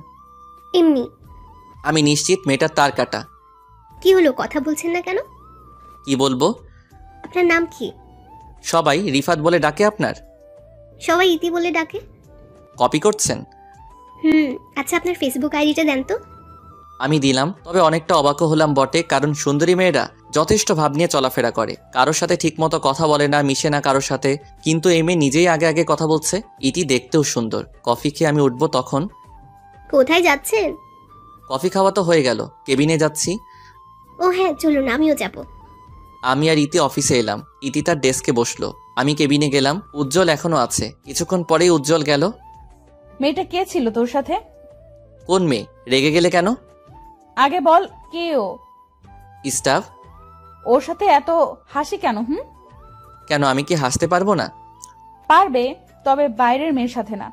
এমনি। আমি নিশ্চিত মেয়েটার তার কাটা। কি হলো, কথা বলছেন না কেন? কি বলবো? আপনার নাম কি? সবাই রিফাত বলে ডাকে আপনার? সবাই ইতি বলে ডাকে। কপি করছেন? আচ্ছা, আপনার ফেসবুক আইডিটা দেন তো। আমি দিলাম, তবে অনেকটা অবাকও হলাম বটে, কারণ সুন্দরী মেয়েরা যথেষ্ট ভাব নিয়ে চলাফেরা করে, কারোর সাথে ঠিকমতো কথা বলে না, মিশে না কারোর সাথে। কিন্তু এই মেয়ে নিজেই আগে আগে কথা বলছে। ইতি দেখতেও সুন্দর। কফি খেয়ে আমি উঠবো তখন। কোথায় যাচ্ছেন? কফি খাওয়া তো হয়ে গেল, কেবিনে যাচ্ছি। ও হ্যাঁ, চলুন, আমিও যাব। আমি আর ইতি অফিসে এলাম। ইতি তার ডেস্কে বসলো, আমি কেবিনে গেলাম। উজ্জ্বল এখনো আছে। কিছুক্ষণ পরেই উজ্জ্বল গেল। মেয়েটা কে ছিল তোর সাথে? কোন মেয়ে? রেগে গেলে কেন? আগে বল, কে ও? স্টাফ। ওর সাথে এত হাসি কেন? কেন, আমি কি হাসতে পারবো না? পারবে, তবে বাইরের মেয়ের সাথে না।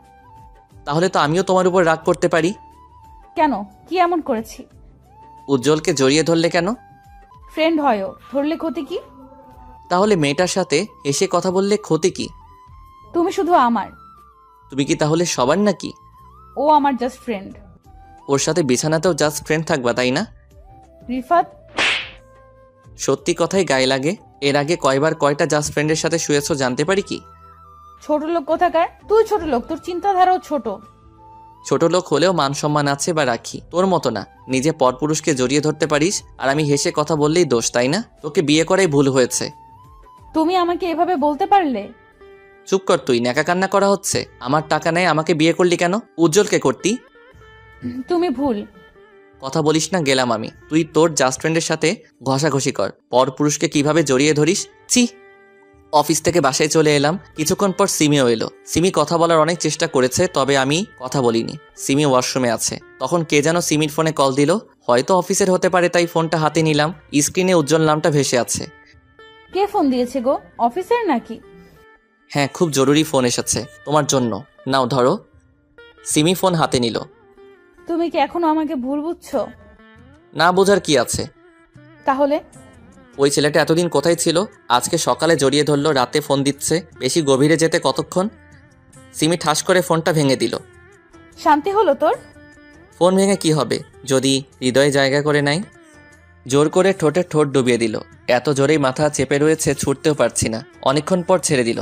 তাহলে তো আমিও তোমার উপর রাগ করতে পারি। কেন, কি এমন করেছি? উজ্জ্বলকে জড়িয়ে ধরলে কেন? ফ্রেন্ড হয়ও, ধরলে ক্ষতি কি? তাহলে মেয়েটার সাথে এসে কথা বললে ক্ষতি কি? তুমি শুধু আমার। তুমি কি তাহলে সবার নাকি? ও আমার জাস্ট ফ্রেন্ড। ওর সাথে বিছানাতেও জাস্ট ফ্রেন্ড থাকবা, তাই না? রিফাত, সত্যি কথাই গায়ে লাগে। এর আগে কয়বার কয়টা জাস্ট ফ্রেন্ডের সাথে শুয়েছো জানতে পারি কি? ছোট লোক কোথাকার? তুই ছোট লোক, তোর চিন্তাধারাও ছোট। ছোট লোক হলেও মান সম্মান আছে বা রাখি, তোর মতো না। নিজে পরপুরুষকে জড়িয়ে ধরতে পারিস, আর আমি হেসে কথা বললেই দোষ, তাই না? তোকে বিয়ে করাই ভুল হয়েছে। তুমি আমাকে এভাবে বলতে পারলে? চুপ কর তুই, ন্যাকা কান্না করা হচ্ছে। আমার টাকা নেই, আমাকে বিয়ে করলি কেন? উজ্জ্বলকে করতি। তুমি ভুল কথা বলিস না, গেলাম আমি। তুই তোর জাস্ট ফ্রেন্ডের সাথে ঘষাঘষি কর, পরপুরুষকে কিভাবে জড়িয়ে ধরিস। ছি। অফিস থেকে বাসায় চলে এলাম। কিছুক্ষণ পর সিমিও এলো। সিমি কথা বলার অনেক চেষ্টা করেছে, তবে আমি কথা বলিনি। সিমি ওয়াশরুমে আছে। তখন কে যেন সিমির ফোনে কল দিল। হয়তো অফিসের হতে পারে, তাই ফোনটা হাতে নিলাম। স্ক্রিনে উজ্জ্বল নামটা ভেসে আছে। কে ফোন দিয়েছে গো? অফিসের নাকি? হ্যাঁ, খুব জরুরি ফোন এসেছে তোমার জন্য। নাও ধরো। সিমি ফোন হাতে নিল। তুমি কি এখনো আমাকে ভুল বুঝছো? না বোঝার কি আছে? তাহলে ওই ছেলেটা এতদিন কোথায় ছিল? আজকে সকালে জড়িয়ে ধরলো, রাতে ফোন দিচ্ছে। বেশি গভীরে যেতে কতক্ষণ? সিমি ঠাস করে ফোনটা ভেঙে দিল। শান্তি হলো তোর? ফোন ভেঙে কি হবে যদি হৃদয়ে জায়গা করে নাই? জোর করে ঠোঁটে ঠোঁট ডুবিয়ে দিল। এত জোরেই মাথা চেপে রয়েছে, ছুটতেও পারছি না। অনেকক্ষণ পর ছেড়ে দিল।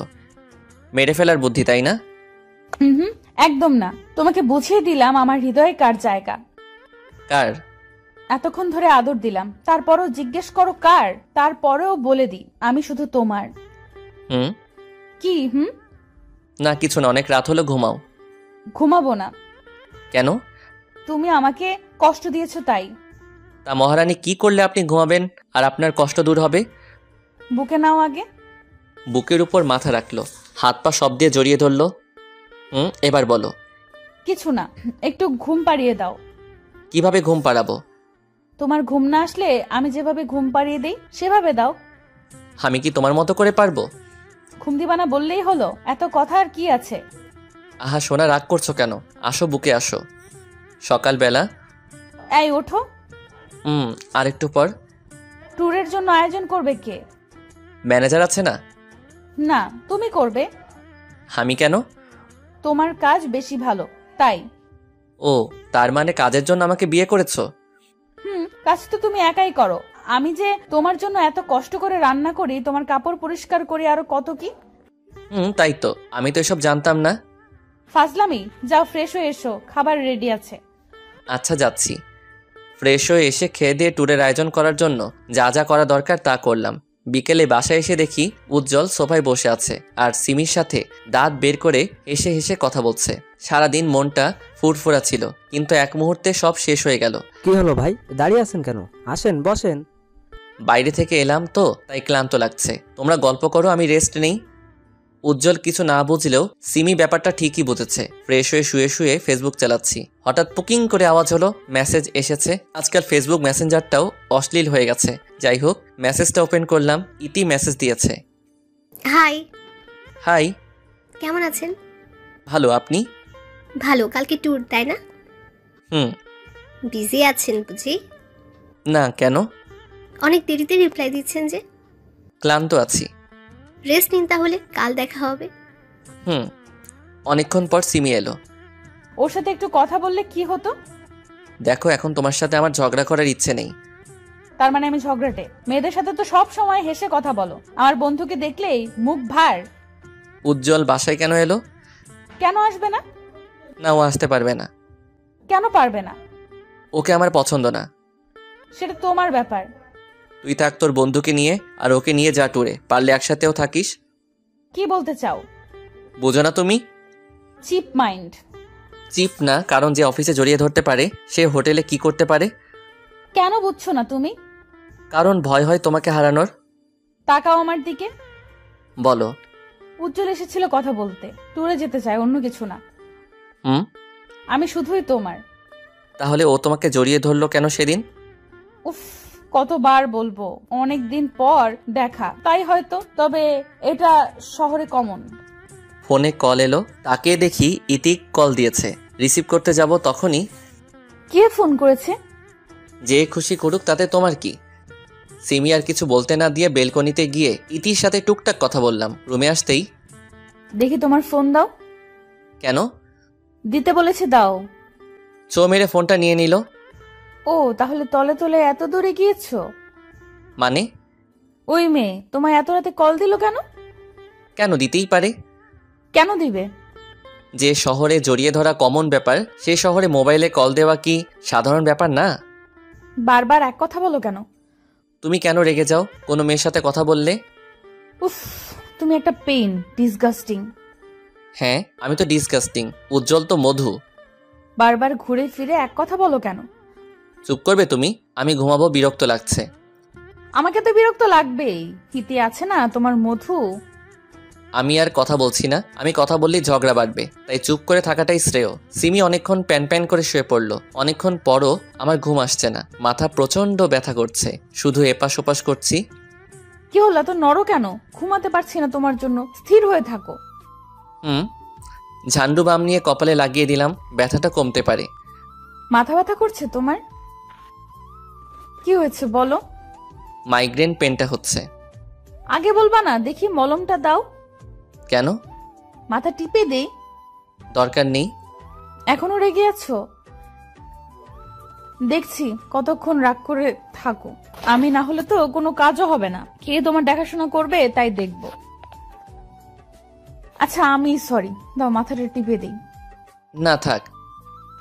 মেরে ফেলার বুদ্ধি, তাই না? হুম, একদম না। তোমাকে বুঝিয়ে দিলাম আমার হৃদয়ে কার জায়গা। কার? এতক্ষণ ধরে আদর দিলাম, তারপরেও জিজ্ঞেস করো কার? তারপরেও বলে দিই আমি শুধু তোমার। কি? না কিছু না, অনেক রাত হলো, ঘুমাও। ঘুমাবো না। কেন? তুমি আমাকে কষ্ট দিয়েছো তাই। তা মহারানী, কি করলে আপনি ঘুমাবেন আর আপনার কষ্ট দূর হবে? বুকে নাও আগে। বুকের উপর মাথা রাখলো, হাত পা সব দিয়ে জড়িয়ে ধরলো। এবার বলো। কিছু না, একটু ঘুম পাড়িয়ে দাও। কিভাবে ঘুম পাড়াবো? তোমার ঘুম না আসলে আমি যেভাবে ঘুম পাড়িয়ে দেই সেভাবে দাও। আমি কি তোমার মতো করে পারবো? ঘুম দিবা না বললেই হলো, এত কথা আর কি আছে? আহা সোনা, রাগ করছো কেন? আসো, বুকে আসো। সকালবেলা। এই ওঠো। আর একটু পর। ট্যুরের জন্য আয়োজন করবে কে? ম্যানেজার আছে না? না, তুমি করবে। আমি কেন? তোমার কাজ বেশি ভালো তাই। ও, তার মানে কাজের জন্য আমাকে বিয়ে করেছো? কাজ তো তুমি একাই করো। আমি যে তোমার জন্য এত কষ্ট করে রান্না করি, তোমার কাপড় পরিষ্কার করি, আরো কত কি। তাই তো, আমি তো এসব জানতাম না। ফাজলামি। যাও ফ্রেশ হয়ে এসো, খাবার রেডি আছে। আচ্ছা যাচ্ছি। ফ্রেশ হয়ে এসে খেয়ে দিয়ে ট্যুরের আয়োজন করার জন্য যা যা করা দরকার তা করলাম। বিকেলে বাসায় এসে দেখি উজ্জ্বল সোফায় বসে আছে আর সিমির সাথে দাঁত বের করে হেসে হেসে কথা বলছে। সারাদিন মনটা ফুরফুরা ছিল, কিন্তু এক মুহূর্তে সব শেষ হয়ে গেল। কি হলো ভাই, দাঁড়িয়ে আছেন কেন? আসেন, বসেন। বাইরে থেকে এলাম তো, তাই ক্লান্ত লাগছে। তোমরা গল্প করো, আমি রেস্ট নেই। উজ্জ্বল কিছু না বুঝলেও সিমি ব্যাপারটা ঠিকই বুঝেছে। ফ্রেশ হয়ে শুয়ে শুয়ে ফেসবুক চালাচ্ছি। হঠাৎ পুকিং করে আওয়াজ হলো, মেসেজ এসেছে। আজকাল ফেসবুক মেসেঞ্জারটাও অশ্লীল হয়ে গেছে। যাই হোক, মেসেজটা ওপেন করলাম। ইতি মেসেজ দিয়েছে। হাই। হাই। কেমন আছেন? ভালো, আপনি? ভালো। কালকে ট্যুর, তাই না? বিজি আছেন বুঝি? না, কেন? অনেক দেরিতে রিপ্লাই দিচ্ছেন যে। ক্লান্ত আছি। রেস্ট নিন তাহলে, কাল দেখা হবে। হুম। অনেকক্ষণ পর সিমি এলো। ওর সাথে একটু কথা বললে কি হতো? দেখো, এখন তোমার সাথে আমার ঝগড়া করার ইচ্ছে নেই। তার মানে আমি ঝগড়াটে? মেয়েদের সাথে তো সব সময় হেসে কথা বলো, আমার বন্ধুকে দেখলেই মুখ ভার। উজ্জ্বল বাসায় কেন এলো? কেন আসবে না? না, ও আসতে পারবে না। কেন পারবে না? ওকে আমার পছন্দ না। সেটা তোমার ব্যাপার। তুই থাক তোর বন্ধুকে নিয়ে, আর ওকে নিয়ে যা ট্যুরে, পারলে একসাথেও থাকিস। কি বলতে চাও? বোঝো না তুমি? Chip mind. চিপ না, কারণ যে অফিসে জড়িয়ে ধরতে পারে সে হোটেলে কি করতে পারে। কেন বুঝছো না তুমি? কারণ ভয় হয় তোমাকে হারানোর। তাকাও আমার দিকে। বলো। উজ্জ্বল এসেছিল কথা বলতে, ট্যুরে যেতে চায়, অন্য কিছু না। হুম। আমি শুধুই তোমার। তাহলে ও তোমাকে জড়িয়ে ধরলো কেন সেদিন? উফ, কতবার বলবো, অনেক দিন পর দেখা, তাই হয়তো। তবে এটা শহরে কমন। ফোনে কল এলো, তাকে দেখি ইতিক কল দিয়েছে। রিসিভ করতে যাব তখনই। কে ফোন করেছে? যে খুশি করুক, তাতে তোমার কি? সিমি আর কিছু বলতে না দিয়ে বেলকনিতে গিয়ে ইতির সাথে টুকটাক কথা বললাম। রুমে আসতেই দেখি তোমার ফোন দাও। কেন? দিতে বলেছে, দাও। চো মেরে ফোনটা নিয়ে নিল। ও, তাহলে তলে তলে এত দূরে গিয়েছো? মানে? ওই মেয়ে তোমায় এত রাতে কল দিল কেন? কেন দিতেই পারে। কেন দিবে? যে শহরে জড়িয়ে ধরা কমন ব্যাপার, সে শহরে মোবাইলে কল দেওয়া কি সাধারণ ব্যাপার না? বারবার এক কথা বলো কেন? তুমি কেন রেগে যাও কোনো মেয়ের সাথে কথা বললে? উফ, তুমি একটা পেইন, ডিসগাস্টিং। হ্যাঁ, আমি তো ডিসগাস্টিং, উজ্জ্বল তো মধু। বারবার ঘুরে ফিরে এক কথা বলো কেন? চুপ করবে তুমি? আমি ঘুমাবো, বিরক্ত লাগছে। আমাকে তো বিরক্ত লাগবেই, হিতে আছে না তোমার মধু। আমি আর কথা বলছি না, আমি কথা বললেই ঝগড়া বাড়বে, তাই চুপ করে থাকাটাই শ্রেয়। সিমি অনেকক্ষণ প্যান প্যান করে শুয়ে পড়লো। অনেকক্ষণ পরও আমার ঘুম আসছে না, মাথা প্রচন্ড ব্যথা করছে, শুধু এপাশ ওপাশ করছি। কি হলো, এত নড়ো কেন? ঘুমাতে পারছি না তোমার জন্য, স্থির হয়ে থাকো। ঝান্ডু বাম নিয়ে কপালে লাগিয়ে দিলাম, ব্যথাটা কমতে পারে। মাথা ব্যথা করছে তোমার? কি হয়েছে বলো? মাইগ্রেন পেনটা হচ্ছে। আগে বলবা না? দেখি মলমটা দাও। কেন? মাথা টিপে দেই। দরকার নেই। এখনো রেগে আছো? দেখছি কতক্ষণ রাগ করে থাকো। আমি না হলে তো কোনো কাজও হবে না। কে তোমার দেখাশোনা করবে তাই দেখবো। আচ্ছা, আমি সরি, দাও মাথাটা টিপে দিই। না থাক।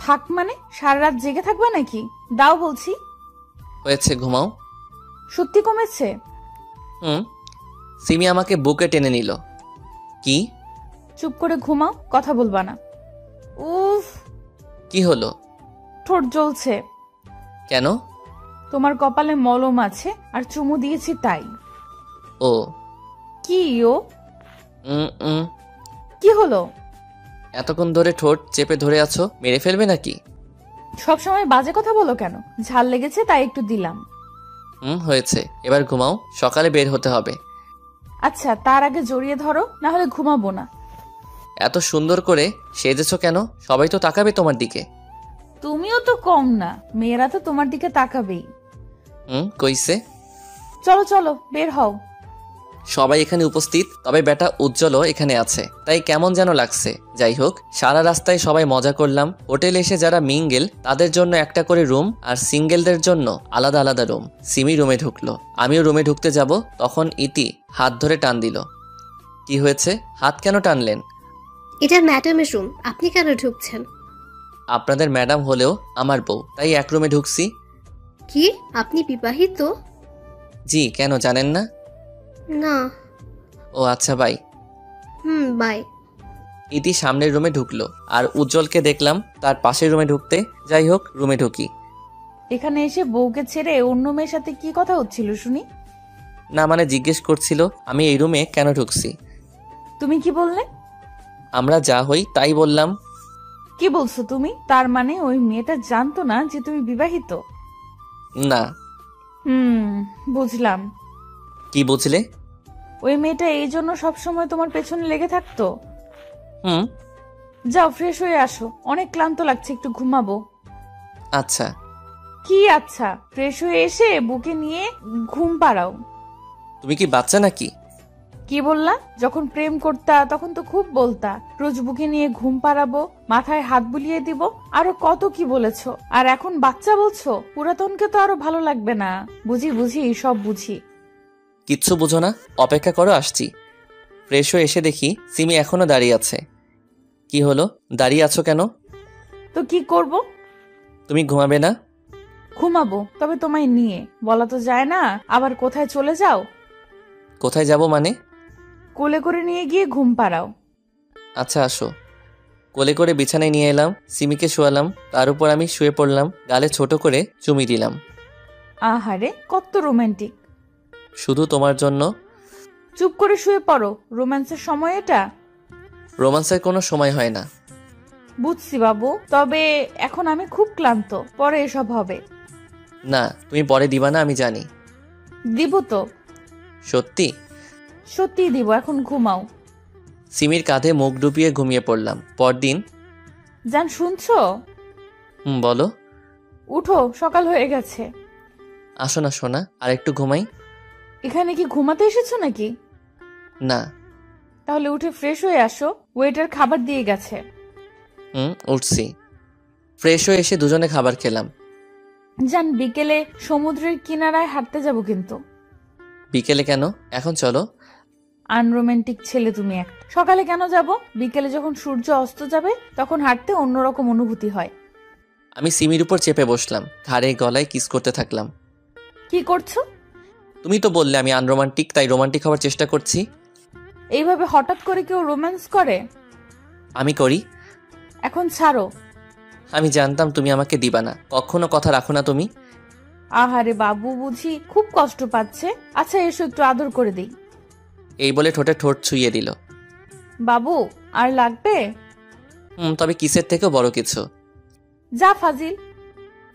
থাক মানে? সারা রাত জেগে থাকবে নাকি? দাও বলছি। হয়েছে, ঘুমাও। সত্যি কমেছে? সিমি আমাকে বুকে টেনে নিল। কি? চুপ করে ঘুমাও, কথা বলবা না। উফ, কি হলো? ঠোঁট জ্বলছে। কেন? তোমার কপালে মলম আছে আর চুমু দিয়েছি তাই। ও। কি ও? কি হলো? এতক্ষণ ধরে ঠোঁট চেপে ধরে আছো, মেরে ফেলবে নাকি? সবসময় বাজে কথা বলো কেন? ঝাল লেগেছে তাই একটু দিলাম। হয়েছে, এবার ঘুমাও, সকালে বের হতে হবে। আচ্ছা, তার আগে জড়িয়ে ধরো, না হলে ঘুমাবো না। এত সুন্দর করে সেজেছো কেন? সবাই তো তাকাবে তোমার দিকে। তুমিও তো কম না, মেয়েরা তো তোমার দিকে তাকাবেই। কইছে? চলো চলো, বের হও। সবাই এখানে উপস্থিত, তবে বেটা উজ্জ্বলও এখানে আছে, তাই কেমন যেন লাগছে। যাই হোক, সারা রাস্তায় সবাই মজা করলাম। হোটেলে এসে যারা মিঙ্গেল তাদের জন্য একটা করে রুম, আর সিঙ্গেলদের জন্য আলাদা আলাদা রুম। সিমি রুমে ঢুকলো, আমিও রুমে ঢুকতে যাব, তখন ইতি হাত ধরে টান দিল। কি হয়েছে? হাত কেন টানলেন? এটা ম্যাডামের রুম, আপনি কেন ঢুকছেন? আপনাদের ম্যাডাম হলেও আমার বউ, তাই এক রুমে ঢুকছি। কি আপনি বিবাহিত? জি, কেন জানেন না? না। ও আচ্ছা, বাই। বাই। ইতি সামনের রুমে ঢুকলো, আর উজ্জ্বলকে দেখলাম তার পাশের রুমে ঢুকতে। যাই হোক, রুমে ঢুকি। এখানে এসে বউকে ছেড়ে অন্য মেয়ের সাথে কি কথা হচ্ছিল শুনি? না মানে জিজ্ঞেস করছিল আমি এই রুমে কেন ঢুকছি। তুমি কি বললে? আমরা যা হই তাই বললাম। কি বলছো তুমি? তার মানে ওই মেয়েটা জানতো না যে তুমি বিবাহিত? না। বুঝলাম। কি বুঝলে? ওই মেয়েটা এই জন্য সবসময় তোমার পেছনে লেগে থাকতো? যাও ফ্রেশ হয়ে আসো, অনেক ক্লান্ত লাগছে, একটু ঘুমাবো। আচ্ছা। কি আচ্ছা? ফ্রেশ হয়ে এসে বুকে নিয়ে ঘুম পাড়াও। তুমি কি বাচ্চা নাকি? কি বললা? যখন প্রেম করতা তখন তো খুব বলতা, রোজ বুকে নিয়ে ঘুম পাড়াবো, মাথায় হাত বুলিয়ে দিব, আরো কত কি বলেছো। আর এখন বাচ্চা বলছো? পুরাতনকে তো আরো ভালো লাগবে না। বুঝি বুঝি, সব বুঝি। কিচ্ছু বুঝো না, অপেক্ষা করো, আসছি। ফ্রেশ হয়ে এসে দেখি সিমি এখনো দাঁড়িয়ে আছে। কি হলো, দাঁড়িয়ে আছো কেন? তো কি করব? তুমি ঘুমাবে না? ঘুমাবো, তবে তোমায় নিয়ে। বলা তো যায় না, আবার কোথায় চলে যাও। কোথায় যাব মানে? কোলে করে নিয়ে গিয়ে ঘুম পাড়াও। আচ্ছা আসো। কোলে করে বিছানায় নিয়ে এলাম, সিমিকে শোয়ালাম, তার উপর আমি শুয়ে পড়লাম, গালে ছোট করে চুমি দিলাম। আহারে, কত রোমান্টিক। শুধু তোমার জন্য। চুপ করে শুয়ে পড়ো, রোম্যান্সের সময় এটা। রোমান্সের কোনো সময় হয় না। বুঝছি বাবু, তবে এখন আমি খুব ক্লান্ত, পরে এসব হবে। না, তুমি পরে দিবা না, আমি জানি। দিব তো। সত্যি? সত্যি দিব, এখন ঘুমাও। সিমির কাঁধে মুখ ডুবিয়ে ঘুমিয়ে পড়লাম। পরদিন। জান, শুনছো? বলো। উঠো, সকাল হয়ে গেছে। আসো না সোনা, আর একটু ঘুমাই। এখানে কি ঘুমাতে এসেছো নাকি? না। তাহলে উঠে ফ্রেশ হয়ে আসো, ওয়েটার খাবার দিয়ে গেছে। উঠছি। ফ্রেশ হয়ে এসে দুজনে খাবার খেলাম। জান, বিকেলে সমুদ্রের কিনারায় হাঁটতে যাব কিন্তু। বিকেলে কেন? এখন চলো। আনরোমান্টিক ছেলে তুমি এক। সকালে কেন যাব? বিকেলে যখন সূর্য অস্ত যাবে তখন হাঁটতে অন্যরকম অনুভূতি হয়। আমি সিমির উপর চেপে বসলাম, ঘাড়ে গলায় কিস করতে থাকলাম। কি করছো? তুমি তো বললে আমি আনরোমান্টিক, তাই রোমান্টিক হওয়ার চেষ্টা করছি। এইভাবে হঠাৎ করে কেউ রোম্যান্স করে? আমি করি। এখন ছাড়ো। আমি জানতাম তুমি আমাকে দিবা না, কখনো কথা রাখো না তুমি। আহারে বাবু, বুঝি খুব কষ্ট পাচ্ছে। আচ্ছা এসো, একটু আদর করে দিই। এই বলে ঠোঁটে ঠোঁট ছুঁয়ে দিল। বাবু, আর লাগবে? তবে কিসের থেকেও বড় কিছু। যা ফাজিল।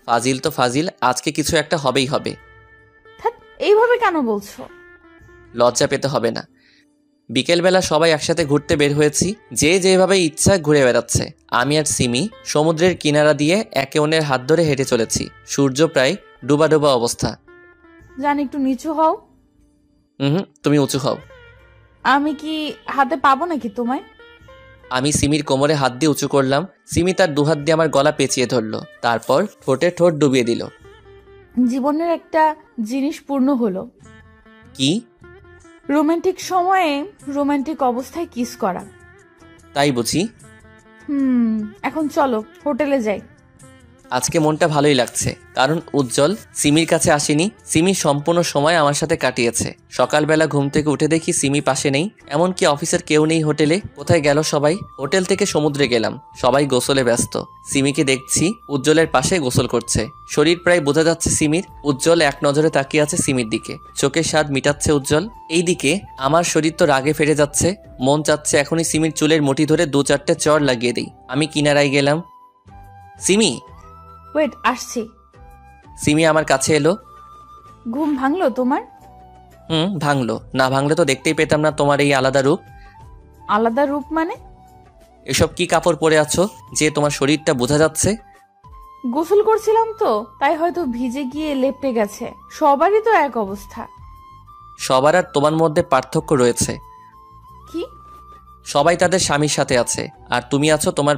ফাজিল তো ফাজিল, আজকে কিছু একটা হবেই হবে। এইভাবে কেন বলছো? লজ্জা পেতে হবে না। বিকেলবেলা সবাই একসাথে ঘুরতে বের হয়েছি, যে যেভাবে ইচ্ছা ঘুরে বেড়াচ্ছে। আমি আর সিমি সমুদ্রের কিনারা দিয়ে একে অন্যের হাত ধরে হেঁটে চলেছি। সূর্য প্রায় ডুবা ডুবা অবস্থা। জান, একটু নিচু হও। তুমি উঁচু হও। আমি কি হাতে পাবো নাকি তোমায়? আমি সিমির কোমরে হাত দিয়ে উঁচু করলাম। সিমি তার দুহাত দিয়ে আমার গলা পেঁচিয়ে ধরলো, তারপর ঠোঁটে ঠোঁট ডুবিয়ে দিল। জীবনের একটা জিনিস পূর্ণ হলো। কি? রোমান্টিক সময়ে রোমান্টিক অবস্থায় কিস করা। তাই বুঝি। এখন চলো হোটেলে যাই। আজকে মনটা ভালোই লাগছে, কারণ উজ্জ্বল সিমির কাছে আসেনি। সিমি সম্পূর্ণ সময় আমার সাথে কাটিয়েছে। সকালবেলা ঘুম থেকে উঠে দেখি সিমি পাশে নেই, এমনকি অফিসের কেউ নেই হোটেলে। কোথায় গেল সবাই? হোটেল থেকে সমুদ্রে গেলাম, সবাই গোসলে ব্যস্ত। সিমিকে দেখছি উজ্জ্বলের পাশে গোসল করছে। শরীর প্রায় বোঝা যাচ্ছে সিমির। উজ্জ্বল এক নজরে তাকিয়ে আছে সিমির দিকে, চোখের স্বাদ মিটাচ্ছে উজ্জ্বল। এইদিকে আমার শরীর তো রাগে ফেটে যাচ্ছে, মন চাচ্ছে এখনই সিমির চুলের মুঠি ধরে 2-4টে চড় লাগিয়ে দিই। আমি কিনারায় গেলাম। সিমি, ওয়েট, আসছি। সিমি আমার কাছে এলো। ঘুম ভাঙলো তোমার? ভাঙলো। না ভাঙলে তো দেখতেই পেতাম না তোমার এই আলাদা রূপ। আলাদা রূপ মানে? এসব কি কাপড় পরে আছো যে তোমার শরীরটা বোঝা যাচ্ছে? গোসল করছিলাম তো, তাই হয়তো ভিজে গিয়ে লেপটে গেছে। সবারই তো এক অবস্থা। সবার আর তোমার মধ্যে পার্থক্য রয়েছে। কি? সবাই তাদের স্বামীর সাথে আছে, আর তুমি আছো তোমার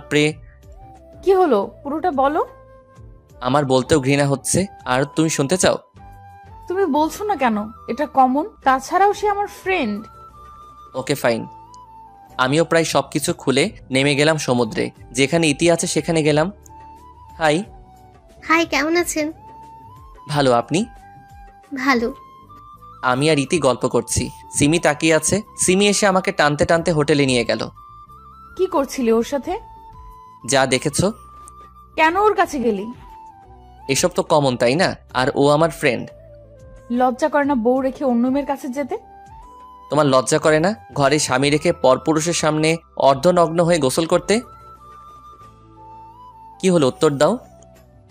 কি হলো, পুরোটা বলো। আমার বলতেও ঘৃণা হচ্ছে, আর তুমি শুনতে চাও? তুমি বলছো না কেন? এটা কমন। তাছাড়াও সে আমার ফ্রেন্ড। Okay fine. আমিও প্রায় সবকিছু খুলে নেমে গেলাম সমুদ্রে। যেখানে ইতি আছে সেখানে গেলাম। হাই। হাই, কেমন আছেন? ভালো, আপনি? ভালো। আমি আর ইতি গল্প করছি, সিমি তাকিয়ে আছে। সিমি এসে আমাকে টানতে টানতে হোটেলে নিয়ে গেল। কি করছিলি ওর সাথে? যা দেখেছো। কেন ওর কাছে গেলি? এসব তো কমন, তাই না? আর ও আমার ফ্রেন্ড। লজ্জা করে না বউ রেখে অন্য মেয়ের কাছে যেতে? তোমার লজ্জা করে না ঘরে স্বামী রেখে পরপুরুষের সামনে অর্ধনগ্ন হয়ে গোসল করতে? কি হলো, উত্তর দাও।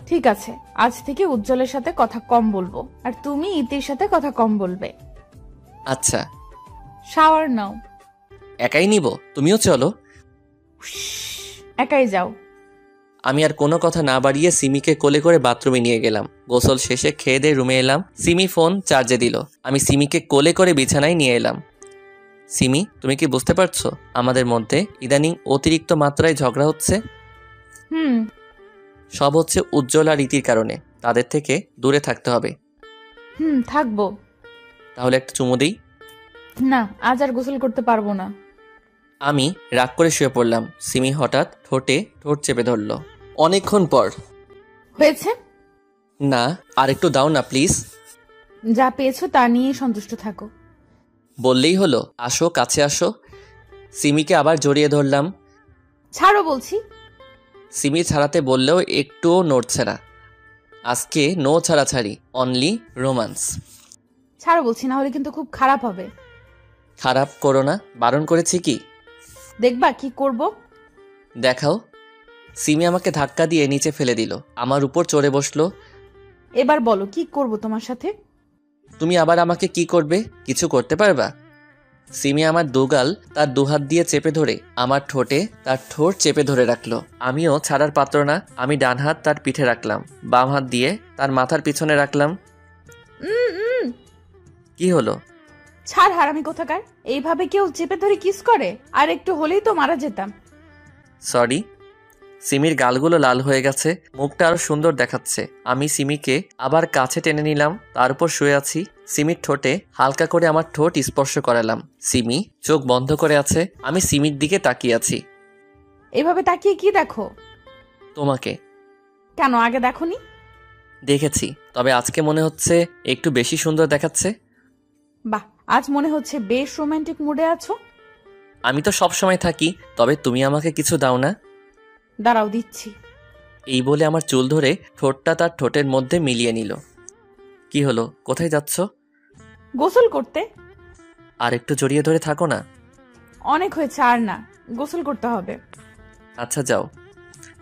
ঠিক আছে, আজ থেকে উজ্জ্বলের সাথে কথা কম বলবো, আর তুমি ইতির সাথে কথা কম বলবে। আচ্ছা। শাওয়ার নাও। একাই নিব? তুমিও চলো। একাই যাও। আমি আর কোনো কথা না বাড়িয়ে সিমিকে কোলে করে বাথরুমে নিয়ে গেলাম। গোসল শেষে খেয়ে দিয়ে রুমে এলাম। সিমি ফোন চার্জে দিল। আমি সিমিকে কোলে করে বিছানায় নিয়ে এলাম। সিমি, তুমি কি বুঝতে পারছো আমাদের মধ্যে ইদানিং অতিরিক্ত মাত্রায় ঝগড়া হচ্ছে? হুম। সব হচ্ছে উজ্জ্বল আর রীতির কারণে। তাদের থেকে দূরে থাকতে হবে। থাকবো। তাহলে একটা চুমু দিই? না, আজ আর গোসল করতে পারবো না। আমি রাগ করে শুয়ে পড়লাম। সিমি হঠাৎ ঠোঁটে ঠোঁট চেপে ধরল। অনেকক্ষণ পর। হয়েছে? না, আর একটু দাও না প্লিজ। যা পেয়েছো তা নিয়েই সন্তুষ্ট থাকো। বললেই হলো, আসো কাছে আসো। সিমিকে আবার জড়িয়ে ধরলাম। ছাড়ো বলছি। সিমি ছাড়াতে বললেও একটুও নড়ছে না। আজকে নো ছাড়াছাড়ি, অনলি রোমান্স। ছাড়ো বলছি, না হলে কিন্তু খুব খারাপ হবে। খারাপ করো না, বারণ করেছি কি? দেখবা কি করব। দেখাও। সিমি আমাকে ধাক্কা দিয়ে নিচে ফেলে দিল। আমার উপর চড়ে বসলো। এবার বলো কি করব তোমার সাথে। তুমি আবার আমাকে কি করবে? কিছু করতে পারবা? সিমি আমার দুগাল তার দুহাত দিয়ে চেপে ধরে আমার ঠোঁটে তার ঠোঁট চেপে ধরে রাখলো। আমিও ছাড়ার পাত্র না। আমি ডান হাত তার পিঠে রাখলাম, বাম হাত দিয়ে তার মাথার পিছনে রাখলাম। কি হলো? ছাড় হারামি কোথাকার। এইভাবে কেউ চেপে ধরে কিস করে? আর একটু হলেই তো মারা যেতাম। সরি। সিমির গালগুলো লাল হয়ে গেছে, মুখটা আরো সুন্দর দেখাচ্ছে। আমি সিমিকে আবার কাছে টেনে নিলাম। তার উপর শুয়ে আছি। সিমির ঠোঁটে হালকা করে আমার ঠোঁট স্পর্শ করালাম। সিমি চোখ বন্ধ করে আছে। আমি সিমির দিকে তাকিয়ে আছি। এভাবে তাকিয়ে কি দেখো? তোমাকে। কেন আগে দেখোনি? দেখেছি, তবে আজকে মনে হচ্ছে একটু বেশি সুন্দর দেখাচ্ছে। বাহ, আজ মনে হচ্ছে বেশ রোমান্টিক মুডে আছো। আমি তো সব সময় থাকি, তবে তুমি আমাকে কিছু দাও না? দাঁড়াও দিচ্ছি। এই বলে আমার চুল ধরে ঠোঁটটা তার ঠোঁটের মধ্যে মিলিয়ে নিল। কি হলো, কোথায় যাচ্ছ? গোসল করতে। আর একটু জড়িয়ে ধরে থাকো না। অনেক হয়েছে, আর না, গোসল করতে হবে। আচ্ছা যাও।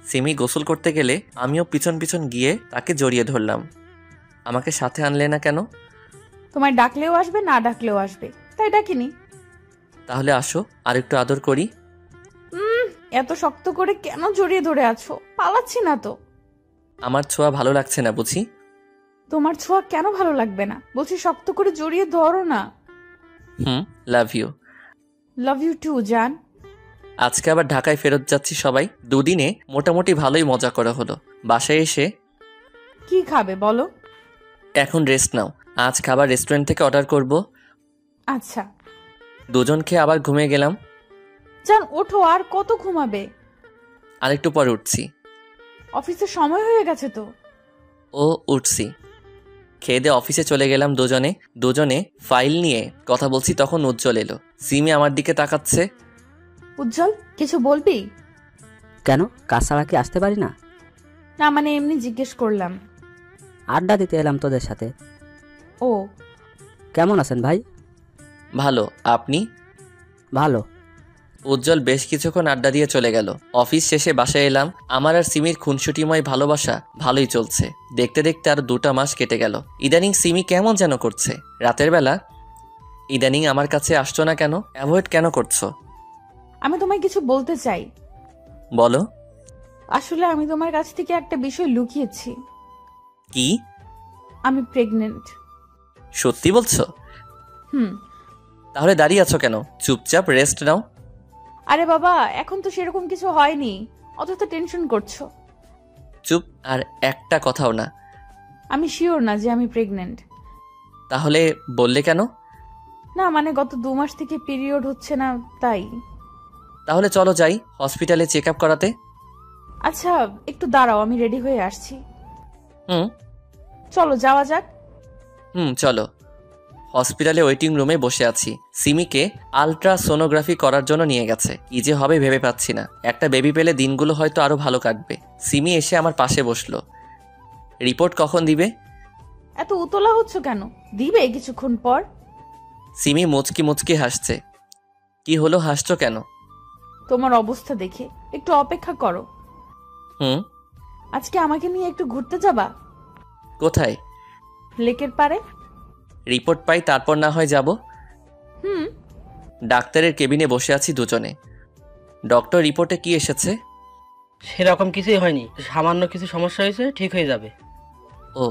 সিমি গোসল করতে গেলে আমিও পিছন পিছন গিয়ে তাকে জড়িয়ে ধরলাম। আমাকে সাথে আনলে না কেন? তোমায় ডাকলেও আসবে, না ডাকলেও আসবে, তাই ডাকিনি। তাহলে আসো, আর একটু আদর করি। এত শক্ত করে কেন জড়িয়ে ধরে আছো? পালাচ্ছি না তো। আমার ছোঁয়া ভালো লাগছে না বুঝি? তোমার ছোঁয়া কেন ভালো লাগবে না? বলছি শক্ত করে জড়িয়ে ধরো না। Love you. Love you too জান। আজকে আবার ঢাকায় ফেরত যাচ্ছি সবাই। দুদিনে মোটামুটি ভালোই মজা করা হলো। বাসায় এসে কি খাবে বলো? এখন রেস্ট নাও। আজ খাবার রেস্টুরেন্ট থেকে অর্ডার করব। আচ্ছা। দুজন খেয়ে আবার ঘুমিয়ে গেলাম। জান ওঠো, আর কত ঘুমাবে? আরেকটু পরে উঠছি। অফিসের সময় হয়ে গেছে তো। ও উঠছি। খেয়ে দিয়ে অফিসে চলে গেলাম দুজনে ফাইল নিয়ে কথা বলছি, তখন উজ্জ্বল এলো। সিমি আমার দিকে তাকাচ্ছে। উজ্জ্বল, কিছু বলবি? কেন, কাজ ছাড়া কি আসতে পারি না? না মানে এমনি জিজ্ঞেস করলাম। আড্ডা দিতে এলাম তোদের সাথে। ও। কেমন আছেন ভাই? ভালো, আপনি? ভালো। উজ্জ্বল বেশ কিছুক্ষণ আড্ডা দিয়ে চলে গেল। অফিস শেষে বাসায় এলাম। আমার আর সিমির খুনসুটিময় ভালোবাসা ভালোই চলছে। দেখতে দেখতে আর 2টা মাস কেটে গেল। ইদানিং সিমি কেমন যেন করছে। রাতের বেলা ইদানিং আমার কাছে আসছো না কেন? অ্যাভয়েড কেন করছো? আমি তোমায় কিছু বলতে চাই। বলো। আসলে আমি তোমার কাছ থেকে একটা বিষয় লুকিয়েছি। কি? আমি প্রেগনেন্ট। সত্যি বলছো? তাহলে দাঁড়িয়ে আছো কেন? চুপচাপ রেস্ট নাও। আরে বাবা, এখন তো সেরকম কিছু হয়নি, অত টেনশন করছো। চুপ, আর একটা কথাও না। আমি শিওর না যে আমি প্রেগনেন্ট। তাহলে বললে কেন? না মানে গত 2 মাস থেকে পিরিয়ড হচ্ছে না, তাই। তাহলে চলো যাই হসপিটালে চেক আপ করাতে। আচ্ছা একটু দাঁড়াও, আমি রেডি হয়ে আসছি। চলো যাওয়া যাক। চলো। হসপিটালে ওয়েটিং রুমে বসে আছি। সিমিকে আলট্রাসোনোগ্রাফি করার জন্য নিয়ে গেছে। কি যে হবে ভেবে পাচ্ছি না। একটা বেবি পেলে দিনগুলো হয়তো আরো ভালো কাটবে। সিমি এসে আমার পাশে বসলো। রিপোর্ট কখন দিবে? এত উতলা হচ্ছ কেন? দিবে কিছুক্ষণ পর। সিমি মুচকি মুচকি হাসছে। কি হলো, হাসছো কেন? তোমার অবস্থা দেখে। একটু অপেক্ষা করো। আজকে আমাকে নিয়ে একটু ঘুরতে যাবা? কোথায়? লেকের পারে। রিপোর্ট পাই তারপর না হয় যাব। ডাক্তারের কেবিনে বসে আছি দুজনে। ডক্টর রিপোর্টে কি এসেছে? সেরকম কিছুই হয়নি, সামান্য কিছু সমস্যা হয়েছে, ঠিক হয়ে যাবে। ও,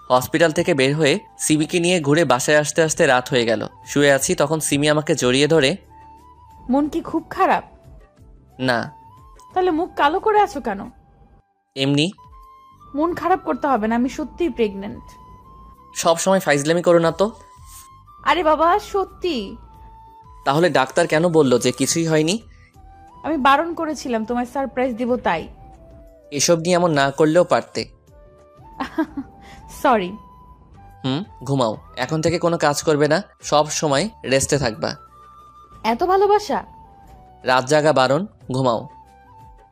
হসপিটাল থেকে বের হয়ে সিমিকে নিয়ে ঘুরে বাসায় আসতে আসতে রাত হয়ে গেল। শুয়ে আছি, তখন সিমি আমাকে জড়িয়ে ধরে, মন কি খুব খারাপ? না, তাহলে মুখ কালো করে আছো কেন? এমনি। মন খারাপ করতে হবে না, আমি সত্যিই প্রেগনেন্ট। সব সময় ফাইজলামি করো না তো। আরে বাবা সত্যি। তাহলে ডাক্তার কেন বলল যে কিছুই হয়নি? আমি বারণ করেছিলাম তোমায় সারপ্রাইজ দিব তাই। এসব নিয়ে এমন না করলেও পারতে। সরি। ঘুমাও, এখন থেকে কোনো কাজ করবে না, সব সময় রেস্টে থাকবা। এত ভালোবাসা? রাত জাগা বারণ, ঘুমাও।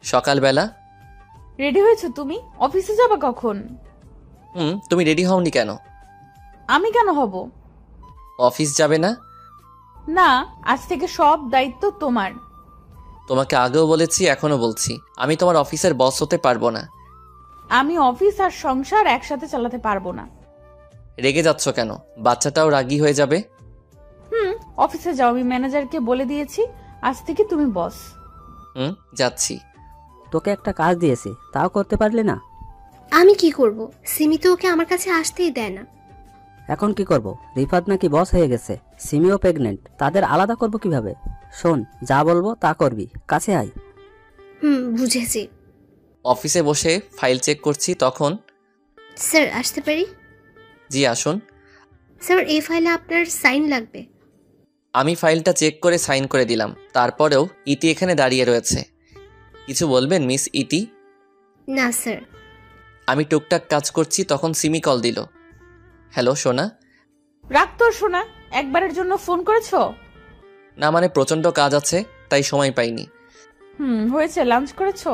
সকালবেলা রেডি হয়েছো তুমি? অফিসে যাবা কখন? তুমি রেডি হওনি কেন? আমি কেন হব? অফিস যাবে না? না, আজ থেকে সব দায়িত্ব তোমার। তোমাকে আগেও বলেছি, এখনো বলছি, আমি তোমার অফিসের বস হতে পারবো না। আমি অফিস আর সংসার একসাথে চালাতে পারবো না। রেগে যাচ্ছ কেন? বাচ্চাটাও রাগী হয়ে যাবে। অফিসে যাও, আমি ম্যানেজারকে বলে দিয়েছি আজ থেকে তুমি বস। যাচ্ছি। তোকে একটা কাজ দিয়েছি, তাও করতে পারলি না? আমি কি করব? সিমি তো ওকে আমার কাছে আসতেই দেয় না। এখন কি করব? রিফাত নাকি বস হয়ে গেছে, সিমিও প্রেগনেন্ট, তাদের আলাদা করব কিভাবে? শোন, যা বলবো তা করবি, কাছে আয়। বুঝেছি। অফিসে বসে ফাইল চেক করছি, তখন স্যার আসতে পারি? জি আসুন। স্যার এই ফাইলে আপনার সাইন লাগবে। আমি ফাইলটা চেক করে সাইন করে দিলাম। তারপরেও ইতি এখানে দাঁড়িয়ে রয়েছে। কিছু বলবেন মিস ইতি? না স্যার। আমি টুকটাক কাজ করছি, তখন সিমি কল দিল। হ্যালো সোনা। রাগ তোর সোনা, একবারের জন্য ফোন করেছো? না মানে প্রচন্ড কাজ আছে, তাই সময় পাইনি। হয়েছে, লাঞ্চ করেছো?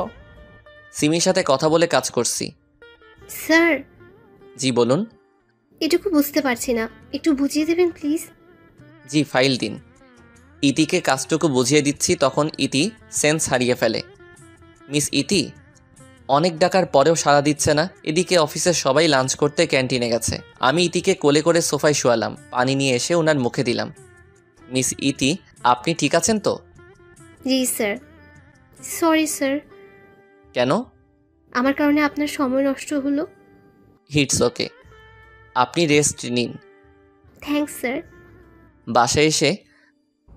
সিমির সাথে কথা বলে কাজ করছি। স্যার। জি বলুন। এটুকু বুঝতে পারছি না, একটু বুঝিয়ে দেবেন প্লিজ। জি ফাইল দিন। ইতিকে কাজটুকু বুঝিয়ে দিচ্ছি, তখন ইতি সেন্স হারিয়ে ফেলে। মিস ইতি, অনেক ডাকার পরেও সাড়া দিচ্ছে না। এদিকে অফিসের সবাই লাঞ্চ করতে ক্যান্টিনে গেছে। আমি ইতিকে কোলে করে সোফায় শোয়ালাম, পানি নিয়ে এসে ওনার মুখে দিলাম। মিস ইতি, আপনি ঠিক আছেন তো? জি স্যার। Sorry sir. কেন? আমার কারণে আপনার সময় নষ্ট হলো। ইটস ওকে, আপনি রেস্ট নিন। Thanks sir. বাসায় এসে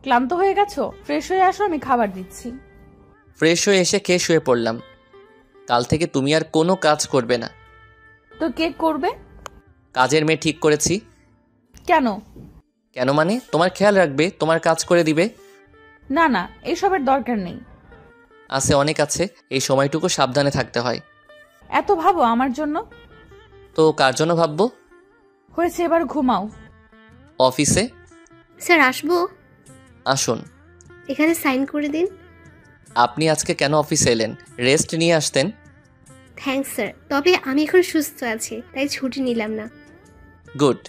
ক্লান্ত হয়ে গেছো? ফ্রেশ হয়ে আসো, আমি খাবার দিচ্ছি। ফ্রেশ হয়ে এসে খেয়ে শুয়ে পড়লাম। কাল থেকে তুমি আর কোনো কাজ করবে না। তো কে করবে? কাজের মেয়ে ঠিক করেছি। কেন? কেন মানে তোমার খেয়াল রাখবে, তোমার কাজ করে দিবে। না না, এসবের দরকার নেই। আছে, অনেক আছে, এই সময়টুকু সাবধানে থাকতে হয়। এত ভাবো আমার জন্য? তো কার জন্য ভাববো? হয়েছে, এবার ঘুমাও। অফিসে স্যার আসবো? আসুন। এখানে সাইন করে দিন। আপনি আজকে কেন অফিসে এলেন? রেস্ট নিয়ে আসতেন। থ্যাঙ্কস স্যার, তবে আমি এখন সুস্থ আছি, তাই ছুটি নিলাম না। গুড।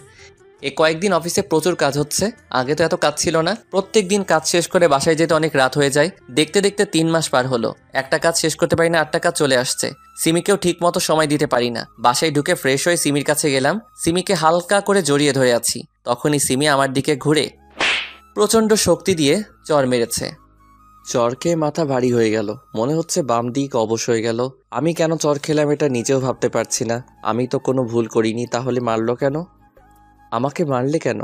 এই কয়েকদিন অফিসে প্রচুর কাজ হচ্ছে, আগে তো এত কাজ ছিল না। প্রত্যেক দিন কাজ শেষ করে বাসায় যেতে অনেক রাত হয়ে যায়। দেখতে দেখতে 3 মাস পার হলো, একটা কাজ শেষ করতে পারি না, 8টা কাজ চলে আসছে। সিমিকেও ঠিক মতো সময় দিতে পারি না। বাসায় ঢুকে ফ্রেশ হয়ে সিমির কাছে গেলাম, সিমিকে হালকা করে জড়িয়ে ধরে আছি। তখনই সিমি আমার দিকে ঘুরে প্রচণ্ড শক্তি দিয়ে চর মেরেছে। চর খেয়ে মাথা ভারী হয়ে গেল, মনে হচ্ছে বাম দিক অবশ হয়ে গেল। আমি কেন চর খেলাম এটা নিজেও ভাবতে পারছি না। আমি তো কোনো ভুল করিনি, তাহলে মারলো কেন? আমাকে মারলে কেন?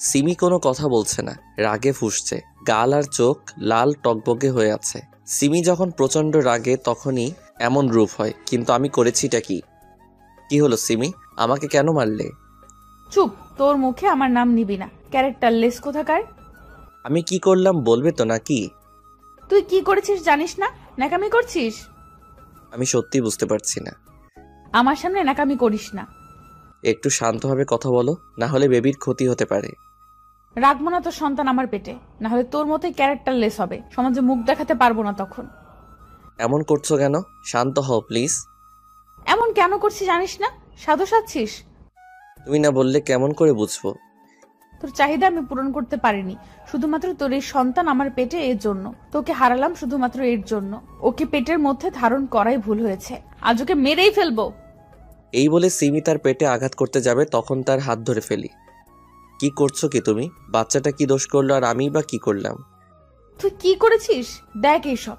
সিমি কোনো কথা বলছে না, রাগে ফুঁসছে, গাল আর চোখ লাল টকবগে হয়ে আছে। সিমি যখন প্রচণ্ড রাগে তখনই এমন রূপ হয়, কিন্তু আমি করেছিটা কি? কি হলো সিমি, আমাকে কেন মারলে? চুপ, তোর মুখে আমার নাম নিবি না, ক্যারেক্টারলেস কোথাকার। আমি কি করলাম বলবে তো নাকি? তুই কি করেছিস জানিস না? ন্যাকামি করছিস। আমি সত্যি বুঝতে পারছি না। আমার সামনে ন্যাকামি করিস না। একটু শান্তভাবে কথা বলো, না হলে বেবির ক্ষতি হতে পারে। রাখবো না তোর সন্তান আমার পেটে, না হলে তোর মতোই ক্যারেক্টারলেস হবে, সমাজে মুখ দেখাতে পারবো না তখন। এমন করছো কেন? শান্ত হও প্লিজ। এমন কেন করছিস জানিস না? সাধু সাচ্ছিস। তুমি না বললে কেমন করে বুঝবো? তোর চাহিদা আমি পূরণ করতে পারিনি, শুধুমাত্র তোর এই সন্তান আমার পেটে, এর জন্য তোকে হারালাম, শুধুমাত্র এর জন্য। ওকে পেটের মধ্যে ধারণ করাই ভুল হয়েছে, আজ ওকে মেরেই ফেলবো। এই বলে সিমি তার পেটে আঘাত করতে যাবে, তখন তার হাত ধরে ফেলি। কি করছো কি তুমি? বাচ্চাটা কি দোষ করলো আর আমি বা কি করলাম? তুই কি করেছিস দেখ এইসব।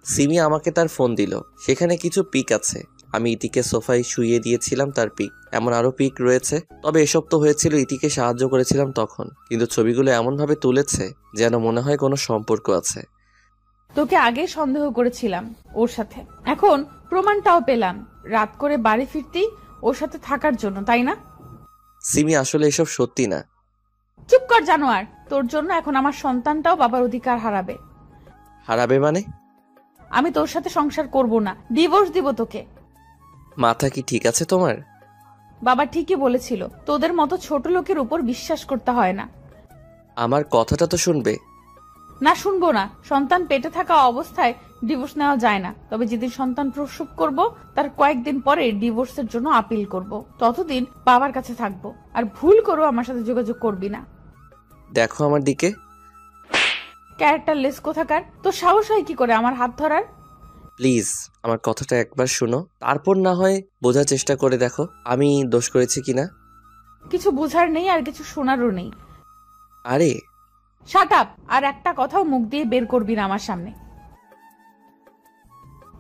সিমি আমাকে তার ফোন দিল। সেখানে কিছু পিক আছে। আমি ইতিকে সোফায় শুইয়ে দিয়েছিলাম তার পিক। এমন আরো পিক রয়েছে, তবে এসব তো হয়েছিল ইতিকে সাহায্য করেছিলাম তখন। কিন্তু ছবিগুলো এমনভাবে তুলেছে যেন মনে হয় কোনো সম্পর্ক আছে। তোকে আগে সন্দেহ করেছিলাম ওর সাথে, এখন প্রমাণটাও পেলাম। রাত করে বাড়ি ফিরতেই ওর সাথে থাকার জন্য, তাই না? সিমি আসলে এসব সত্যি না। চুপ কর জানোয়ার, তোর জন্য এখন আমার সন্তানটাও বাবার অধিকার হারাবে। হারাবে মানে? আমি তোর সাথে সংসার করব না, ডিভোর্স দিব তোকে। মাথা কি ঠিক আছে তোমার? বাবা ঠিকই বলেছিল, তোদের মতো ছোট লোকের উপর বিশ্বাস করতে হয় না। আমার কথাটা তো শুনবে। না, শুনবো না। সন্তান পেটে থাকা অবস্থায় ডিভোর্স নেওয়া যায় না। তবে যেদিন সন্তান প্রসব করব তার কয়েকদিন পরে ডিভোর্সের জন্য আপিল করব। ততদিন বাবার কাছে থাকবো। আর ভুল করো আমার সাথে যোগাযোগ করবি না। দেখো আমার দিকে। ক্যারেক্টারলেস কোথাকার, তোর সাহস হয় কি করে আমার হাত ধরার? প্লিজ আমার কথাটা একবার শোনো, তারপর না হয় বোঝার চেষ্টা করে দেখো আমি দোষ করেছি কিনা। কিছু বোঝার নেই আর কিছু শোনারও নেই। আরে শাট আপ! আর একটা কথাও মুখ দিয়ে বের করবি না আমার সামনে।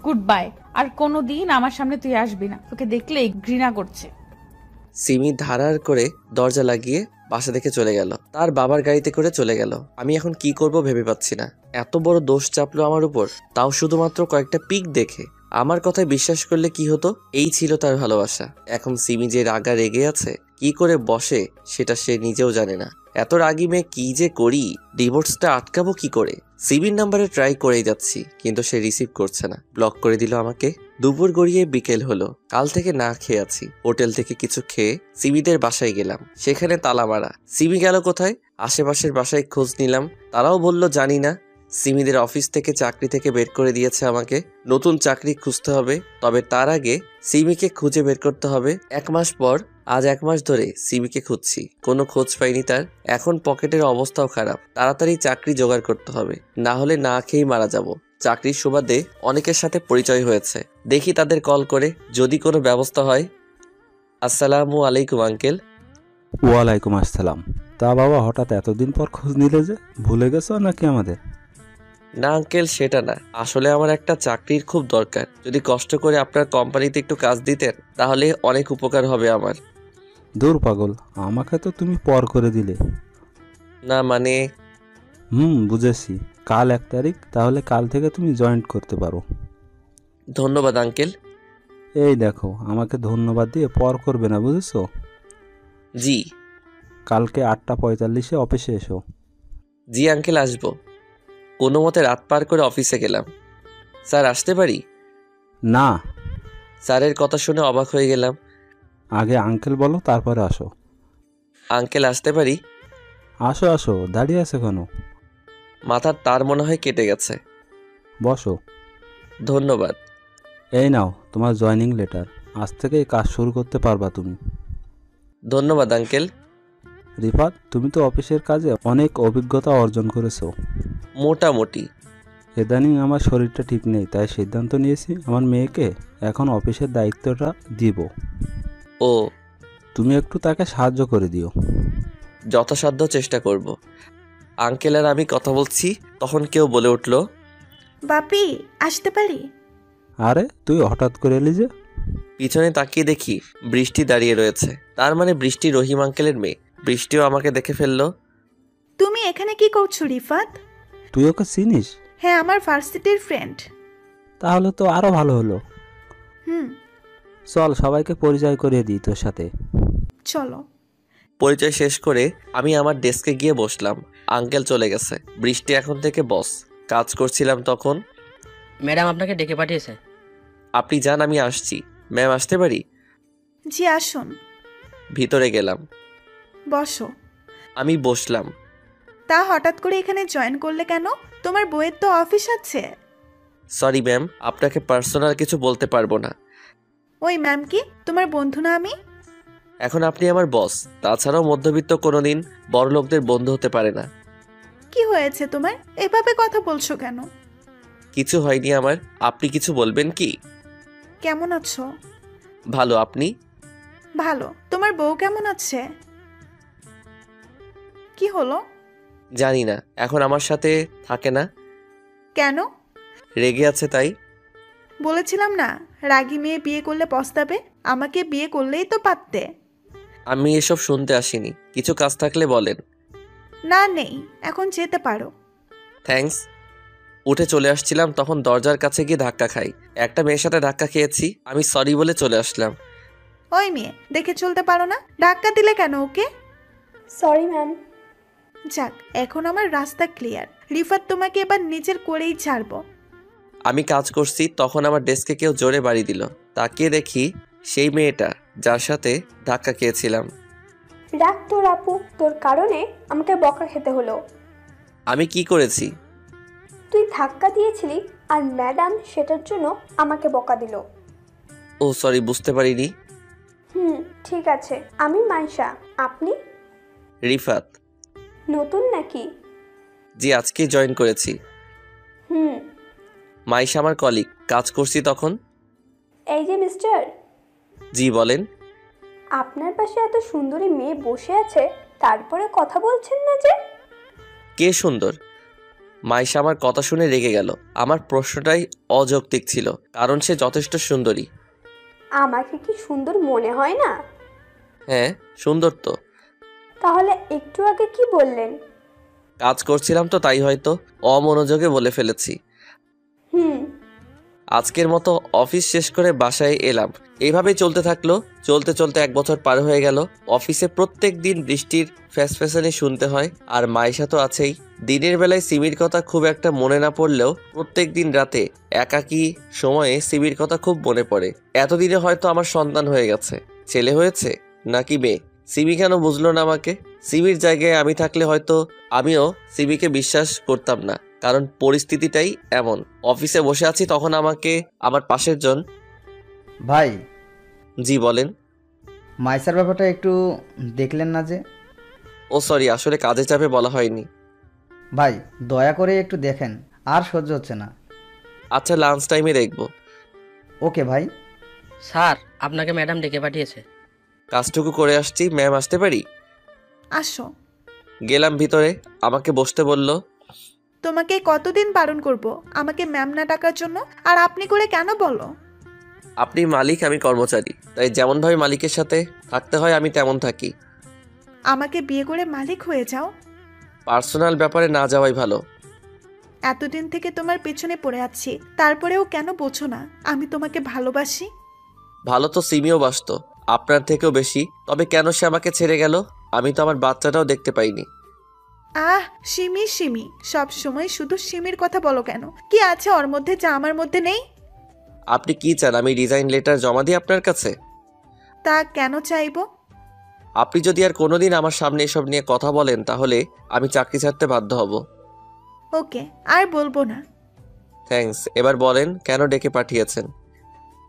Good bye. আর কোনোদিন আমার সামনে তুই আসবি না, তোকে দেখলেই ঘৃণা করছে। সিমি ধারার করে দরজা লাগিয়ে বাসা থেকে চলে গেল। তার বাবার গাড়িতে করে চলে গেল। আমি এখন কি করব ভেবে পাচ্ছি না। এত বড় দোষ চাপলো আমার উপর, তাও শুধুমাত্র কয়েকটা পিক দেখে। আমার কথায় বিশ্বাস করলে কি হতো? এই ছিল তার ভালোবাসা। এখন সিমি যে রাগা রেগে আছে, কি করে বসে সেটা সে নিজেও জানে না। এত রাগি মেয়ে কি যে করি, ডিভোর্সটা আটকাবো কি করে? সিমির নাম্বারে ট্রাই করেই যাচ্ছি, কিন্তু সে রিসিভ করছে না, ব্লক করে দিল আমাকে। দুপুর গড়িয়ে বিকেল হলো। কাল থেকে না খেয়ে আছি। হোটেল থেকে কিছু খেয়ে সিমিদের বাসায় গেলাম। সেখানে তালা মারা। সিমি গেল কোথায়? আশেপাশের বাসায় খোঁজ নিলাম, তারাও বলল জানি না। সিমিদের অফিস থেকে চাকরি থেকে বের করে দিয়েছে আমাকে। নতুন চাকরি খুঁজতে হবে, তবে তার আগে সিমিকে খুঁজে বের করতে হবে। 1 মাস পর, আজ 1 মাস ধরে সিমিকে খুঁজছি, কোনো খোঁজ পাইনি তার। এখন পকেটের অবস্থাও খারাপ, তাড়াতাড়ি চাকরি জোগাড় করতে হবে, না হলে না খেয়েই মারা যাব। চাকরির সুবাদে অনেকের সাথে পরিচয় হয়েছে, দেখি তাদের কল করে যদি কোনো ব্যবস্থা হয়। আসসালামু আলাইকুম আঙ্কেল। ওয়ালাইকুম আসসালাম। তা বাবা, হঠাৎ এতদিন পর খোঁজ নিলে যে, ভুলে গেছো নাকি আমাদের? না আঙ্কেল, সেটা না। আসলে আমার একটা চাকরির খুব দরকার। যদি কষ্ট করে আপনার কোম্পানিতে একটু কাজ দিতেন তাহলে অনেক উপকার হবে আমার। দূর পাগল, আমাকে তো তুমি পর করে দিলে। না মানে। বুঝেছি। কাল 1 তারিখ, তাহলে কাল থেকে তুমি জয়েন্ট করতে পারো। ধন্যবাদ আঙ্কেল। এই দেখো, আমাকে ধন্যবাদ দিয়ে পর করবে না, বুঝেছো? জি। কালকে 8:45-এ অফিসে এসো। জি আঙ্কেল, আসবো। কোনো মতে রাত পার করে অফিসে গেলাম। স্যার আসতে পারি? না। স্যারের কথা শুনে অবাক হয়ে গেলাম। আগে আঙ্কেল বলো, তারপরে আসো। আঙ্কেল আসতে পারি? আসো আসো, দাঁড়িয়ে আছে কেন? মাথার তার মনে হয় কেটে গেছে। বসো। ধন্যবাদ। এই নাও তোমার জয়েনিং লেটার। আজ থেকেই কাজ শুরু করতে পারবা তুমি। ধন্যবাদ আঙ্কেল। রিফাত, তুমি তো অফিসের কাজে অনেক অভিজ্ঞতা অর্জন করেছো। মোটামুটি। ইদানিং আমার শরীরটা ঠিক নেই, তাই সিদ্ধান্ত নিয়েছি আমার মেয়েকে এখন অফিসের দায়িত্বটা দিব। ও। তুমি একটু তাকে সাহায্য করে দিও। যথাসাধ্য চেষ্টা করব। আঙ্কেল আর আমি কথা বলছি, তখন কেউ বলে উঠল, বাপি, আসতে পারি? আরে তুই হঠাৎ করে এলি যে? পিছনে তাকিয়ে দেখি বৃষ্টি দাঁড়িয়ে রয়েছে। তার মানে বৃষ্টি রহিম আঙ্কেলের মেয়ে। বৃষ্টিও আমাকে দেখে ফেললো। তুমি এখানে কি করছো রিফাত? তুই ওকে চিনিস? হ্যাঁ, আমার ভার্সিটির ফ্রেন্ড। তাহলে তো আরো ভালো হলো। চল, সবাইকে পরিচয় করিয়ে দিই তোর সাথে। চলো। পরিচয় শেষ করে আমি আমার ডেস্কে গিয়ে বসলাম। আঙ্কেল চলে গেছে। বৃষ্টি এখন থেকে বস। কাজ করছিলাম তখন। ম্যাডাম আপনাকে ডেকে পাঠিয়েছে। আপনি যান, আমি আসছি। ম্যাম আসতে পারি? জি আসুন। ভিতরে গেলাম। বসো। আমি বসলাম। তা হঠাৎ করে এখানে জয়েন করলে কেন? তোমার বইয়ের তো অফিস আছে। সরি ম্যাম, আপনাকে পার্সোনাল কিছু বলতে পারবো না। ওই ম্যাম কি তোমার বন্ধু না? আমি এখন আপনি আমার বস। তাছাড়াও মধ্যবিত্ত কোনোদিন বড় লোকদের বন্ধু হতে পারে না। কি হয়েছে তোমার? এভাবে কথা বলছো কেন? কিছু হয়নি আমার। আপনি কিছু বলবেন কি? কেমন আছো? ভালো। আপনি? ভালো। তোমার বউ কেমন আছে? কি হলো? জানি না, এখন আমার সাথে থাকে না। কেন? রেগে আছে তাই? বলেছিলাম না, রাগী মেয়ে বিয়ে করলে পস্তাবে। আমাকে বিয়ে করলেই তো পারতে। আমি এসব শুনতে আসিনি, কিছু কাজ থাকলে বলেন। না, নেই, এখন যেতে পারো। থ্যাঙ্কস। উঠে চলে আসছিলাম তখন দরজার কাছে গিয়ে ধাক্কা খাই। একটা মেয়ের সাথে ধাক্কা খেয়েছি, আমি সরি বলে চলে আসলাম। ওই মেয়ে, দেখে চলতে পারো না? ধাক্কা দিলে কেন ওকে? Sorry ma'am. যাক, এখন আমার রাস্তা ক্লিয়ার। রিফাত তোমাকে এবার নিজের করেই ছাড়বো। আমি কাজ করছি তখন আমার ডেস্কে কেউ জোরে বাড়ি দিল। তাকিয়ে দেখি সেই মেয়েটা যার সাথে ধাক্কা খেয়েছিলাম। রাখ তোর আপু, তোর কারণে আমাকে বকা খেতে হলো। আমি কি করেছি? তুই ধাক্কা দিয়েছিলি আর ম্যাডাম সেটার জন্য আমাকে বকা দিল। ও সরি, বুঝতে পারিনি। ঠিক আছে। আমি মাইশা, আপনি? রিফাত। নতুন নাকি? জি, আজকেই জয়েন করেছি। মাইশা আমার কলিগ, কাজ করছি তখন। এই যে মিস্টার। জি বলেন। আপনার পাশে এত সুন্দরী মেয়ে বসে আছে, তারপরে কথা বলছেন না যে? কে সুন্দর? মাইশা আমার কথা শুনে রেগে গেল। আমার প্রশ্নটাই অযৌক্তিক ছিল, কারণ সে যথেষ্ট সুন্দরী। আমাকে কি সুন্দর মনে হয় না? হ্যাঁ, সুন্দর তো। তাহলে একটু আগে কি বললেন? কাজ করছিলাম তো, তাই হয়তো অমনোযোগে বলে ফেলেছি। আজকের মতো অফিস শেষ করে বাসায় এলাম। এইভাবেই চলতে থাকলো। চলতে চলতে 1 বছর পার হয়ে গেল। অফিসে প্রত্যেক দিন বৃষ্টির ফ্যাসফ্যাসানি শুনতে হয়, আর মাইশা তো আছেই। দিনের বেলায় সিমির কথা খুব একটা মনে না পড়লেও প্রত্যেক দিন রাতে একাকী সময়ে সিমির কথা খুব মনে পড়ে। এতদিনে হয়তো আমার সন্তান হয়ে গেছে। ছেলে হয়েছে নাকি মেয়ে, সিমি কেন বুঝলো না আমাকে? সিমির জায়গায় আমি থাকলে হয়তো আমিও সিমিকে বিশ্বাস করতাম না, কারণ পরিস্থিতিটাই এমন। অফিসে বসে আছি তখন আমাকে আমার পাশের জন। ভাই। জি বলেন। মাইসার ব্যাপারটা একটু দেখলেন না যে? ও সরি, আসলে কাজে চাপে বলা হয়নি। ভাই দয়া করে একটু দেখেন, আর সহ্য হচ্ছে না। আচ্ছা, লাঞ্চ টাইমে দেখব। ওকে ভাই। স্যার, আপনাকে ম্যাডাম ডেকে পাঠিয়েছে। কাজটুকু করে আসছি, ম্যাম আসতে পারি? আসো। গেলাম ভিতরে, আমাকে বসতে বলল। তোমাকে কতদিন বারণ করব আমাকে ম্যাম না ডাকার জন্য? আর আপনি করে কেন বলো? আপনি মালিক, আমি কর্মচারী, তাই যেমনভাবে মালিকের সাথে থাকতে হয় আমি তেমন থাকি। আমাকে বিয়ে করে মালিক হয়ে যাও। পার্সোনাল ব্যাপারে না যাওয়াই ভালো। এতদিন থেকে তোমার পেছনে পড়ে আছি, তারপরেও কেন বোঝো না আমি তোমাকে ভালোবাসি? ভালো তো সিমিও বাসতো, আপনার থেকেও বেশি। তবে কেন সে আমাকে ছেড়ে গেল? আমি তো আমার বাচ্চাটাও দেখতে পাইনি। আহ, সিমি সিমি, সব সময় শুধু সিমির কথা বলো কেন? কি আছে ওর মধ্যে যা আমার মধ্যে নেই? আপনি কি চান আমি রিজাইন লেটার জমা দিই আপনার কাছে? তা কেন চাইবো? আপনি যদি আর কোনোদিন আমার সামনে এসব নিয়ে কথা বলেন তাহলে আমি চাকরি ছাড়তে বাধ্য হব। ওকে, আর বলবো না। থ্যাঙ্কস। এবার বলেন কেন ডেকে পাঠিয়েছেন?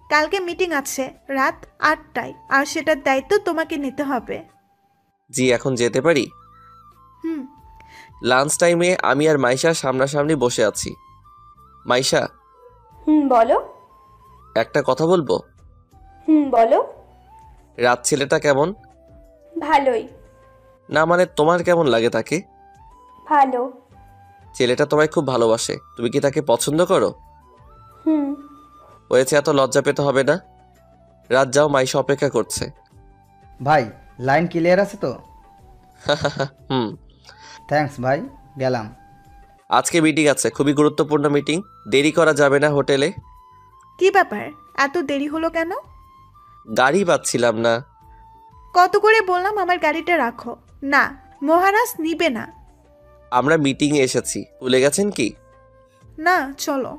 কালকে মিটিং আছে রাত 8টায়, আর সেটার দায়িত্ব তোমাকে নিতে হবে। জি, এখন যেতে পারি? লাঞ্চ টাইমে আমি আর মাইশা সামনাসামনি বসে আছি। মাইশা। বলো। একটা কথা বলবো। বলো। রাত ছেলেটা কেমন? ভালোই। না মানে তোমার কেমন লাগে তাকে? ভালো। ছেলেটা তোমায় খুব ভালোবাসে, তুমি কি তাকে পছন্দ করো? হয়েছে, এত লজ্জা পেতে হবে না। রাত যাও, মাইশা অপেক্ষা করছে। ভাই লাইন ক্লিয়ার আছে তো? থ্যাঙ্কস ভাই, গেলাম। আজকে মিটিং আছে, খুবই গুরুত্বপূর্ণ মিটিং, দেরি করা যাবে না হোটেলে। কি ব্যাপার, এত দেরি হলো কেন? গাড়ি পাচ্ছিলাম না। কত করে বললাম আমার গাড়িটা রাখো। না, মহারাজ নিবে না। আমরা মিটিং এ এসেছি, ভুলে গেছেন কি? না, চলো।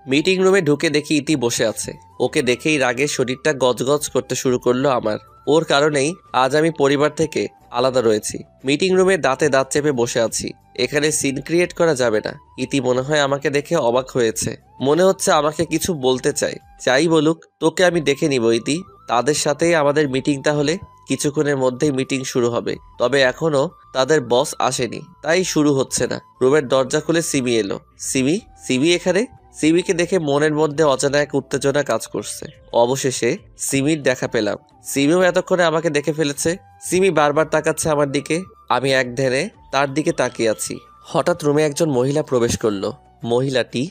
মিটিং রুমে ঢুকে দেখি ইতি বসে আছে। ওকে দেখেই রাগে শরীরটা গজগজ করতে শুরু করলো আমার। ওর কারণেই আজ আমি পরিবার থেকে আলাদা রয়েছি। মিটিং রুমে দাঁতে দাঁত চেপে বসে আছি। এখানে সিন ক্রিয়েট করা যাবে না। ইতি মনে হয় আমাকে দেখে অবাক হয়েছে, মনে হচ্ছে আমাকে কিছু বলতে চাই। যাই বলুক, তোকে আমি দেখে নিব ইতি। তাদের সাথেই আমাদের মিটিং, তাহলে কিছুক্ষণের মধ্যেই মিটিং শুরু হবে। তবে এখনো তাদের বস আসেনি, তাই শুরু হচ্ছে না। রুমের দরজা খুলে সিমি এলো। সিমি? সিমি এখানে? সিমিকে দেখে মনের মধ্যে অজানা এক উত্তেজনা কাজ করছে। অবশেষে সিমির দেখা পেলাম। সিমিও এতক্ষণে আমাকে দেখে ফেলেছে। সিমি বারবার তাকাচ্ছে আমার দিকে, আমি এক ধ্যানে তার দিকে তাকিয়ে আছি। হঠাৎ রুমে একজন মহিলা প্রবেশ করলো। মহিলাটি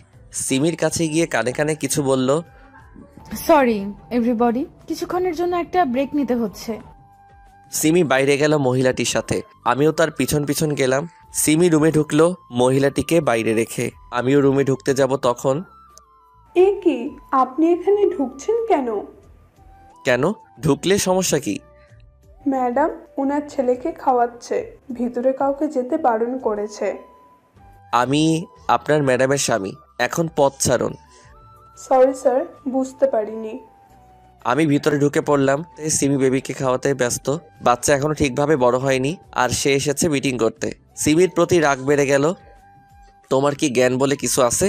সিমির কাছে গিয়ে কানে কানে কিছু বলল। সরি এভরিবডি, কিছুক্ষণের জন্য একটা ব্রেক নিতে হচ্ছে। সিমি বাইরে গেল মহিলাটির সাথে, আমিও তার পিছন পিছন গেলাম। সিমি রুমে ঢুকলো মহিলাটিকে বাইরে রেখে, আমিও রুমে ঢুকতে যাব তখন। এ কি, আপনি এখানে ঢুকছেন কেন? কেন, ঢুকলে সমস্যা কি? ম্যাডাম ওনার ছেলেকে খাওয়াচ্ছে, ভিতরে কাউকে যেতে বারণ করেছে। আমি আপনার ম্যাডামের স্বামী, এখন পথ ছাড়ুন। সরি স্যার, বুঝতে পারিনি। আমি ভিতরে ঢুকে পড়লাম। সিমি বেবিকে খাওয়াতে ব্যস্ত, বাচ্চা এখনো ঠিকভাবে বড় হয়নি, আর সে এসেছে মিটিং করতে। সিমির প্রতি রাগ বেড়ে গেল। তোমার কি জ্ঞান বলে কিছু আছে?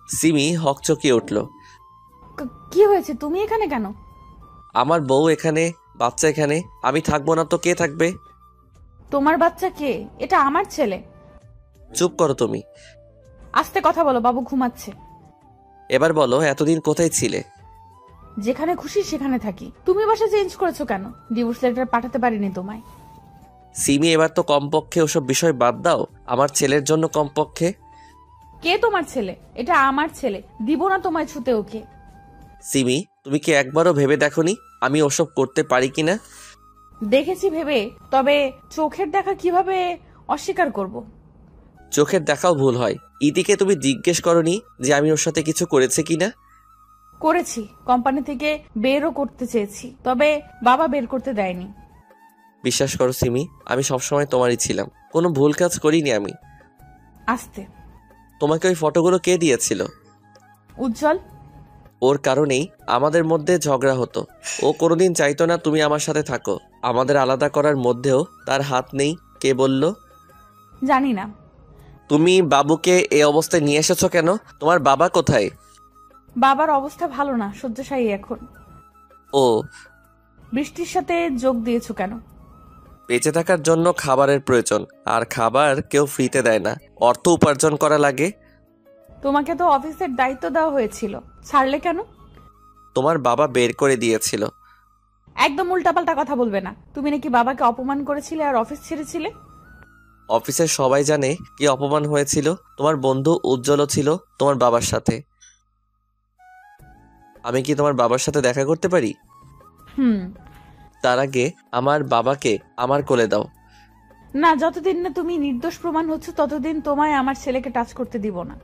সিমি হকচকিয়ে উঠল। কি হয়েছে, তুমি এখানে কেন? আমার বউ এখানে, বাচ্চা এখানে, আমি থাকবো না তো কে থাকবে? তোমার বাচ্চা কে? এটা আমার ছেলে। চুপ করো তুমি। আস্তে কথা বলো, বাবু ঘুমাচ্ছে। এবার বলো, এতদিন কোথায় ছিলে? যেখানে খুশি সেখানে থাকি। তুমি বাসা চেঞ্জ করেছো কেন? ডিভোর্স লেটার পাঠাতে পারিনি তোমায়। সিমি এবার তো কমপক্ষে ওসব বিষয় বাদ দাও, আমার ছেলের জন্য কমপক্ষে। কে তোমার ছেলে? এটা আমার ছেলে, দিব না তোমায় ছুতে ওকে। সিমি, তুমি কি একবারও ভেবে দেখোনি আমি ওসব করতে পারি কিনা? দেখেছি ভেবে, তবে চোখের দেখা কিভাবে অস্বীকার করব? চোখের দেখাও ভুল হয়। ইতিকে তুমি জিজ্ঞেস করনি যে আমি ওর সাথে কিছু করেছে কিনা? করেছি, কোম্পানি থেকে বেরও করতে চেয়েছি, তবে বাবা বের করতে দেয়নি। বিশ্বাস করো সিমি, আমি সবসময় তোমারই ছিলাম, কোনো ভুল কাজ করিনি আমি। আস্তে। তোমাকে ওই ফটোগুলো কে দিয়েছিল? উজ্জ্বল। ওর কারণেই আমাদের মধ্যে ঝগড়া হতো। ও কোনোদিন চাইতো না তুমি আমার সাথে থাকো। আমাদের আলাদা করার মধ্যেও তার হাত নেই। কে বলল? জানি না। তুমি বাবুকে এই অবস্থায় নিয়ে এসেছো কেন? তোমার বাবা কোথায়? বাবার অবস্থা ভালো না, শয্যাশায়ী এখন। ও। বৃষ্টির সাথে যোগ দিয়েছো কেন? বেঁচে থাকার জন্য খাবারের প্রয়োজন, আর খাবার কেউ ফ্রিতে দেয় না, অর্থ উপার্জন করা লাগে। তোমাকে তো অফিসের দায়িত্ব দেওয়া হয়েছিল, ছাড়লে কেন? তোমার বাবা বের করে দিয়েছিল। একদম উল্টাপাল্টা কথা বলবে না। তুমি নাকি বাবাকে অপমান করেছিলে আর অফিস ছেড়েছিলে। অফিসের সবাই জানে কি অপমান হয়েছিল। তোমার বন্ধু উজ্জ্বলও ছিল তোমার বাবার সাথে। আমি কি তোমার বাবার সাথে দেখা করতে পারি? তার আগে আমার বাবাকে আমার কোলে দাও। না, যতদিন না তুমি নির্দোষ প্রমাণ হচ্ছে ততদিন তোমায় আমার ছেলেকে টাচ করতে দিব না।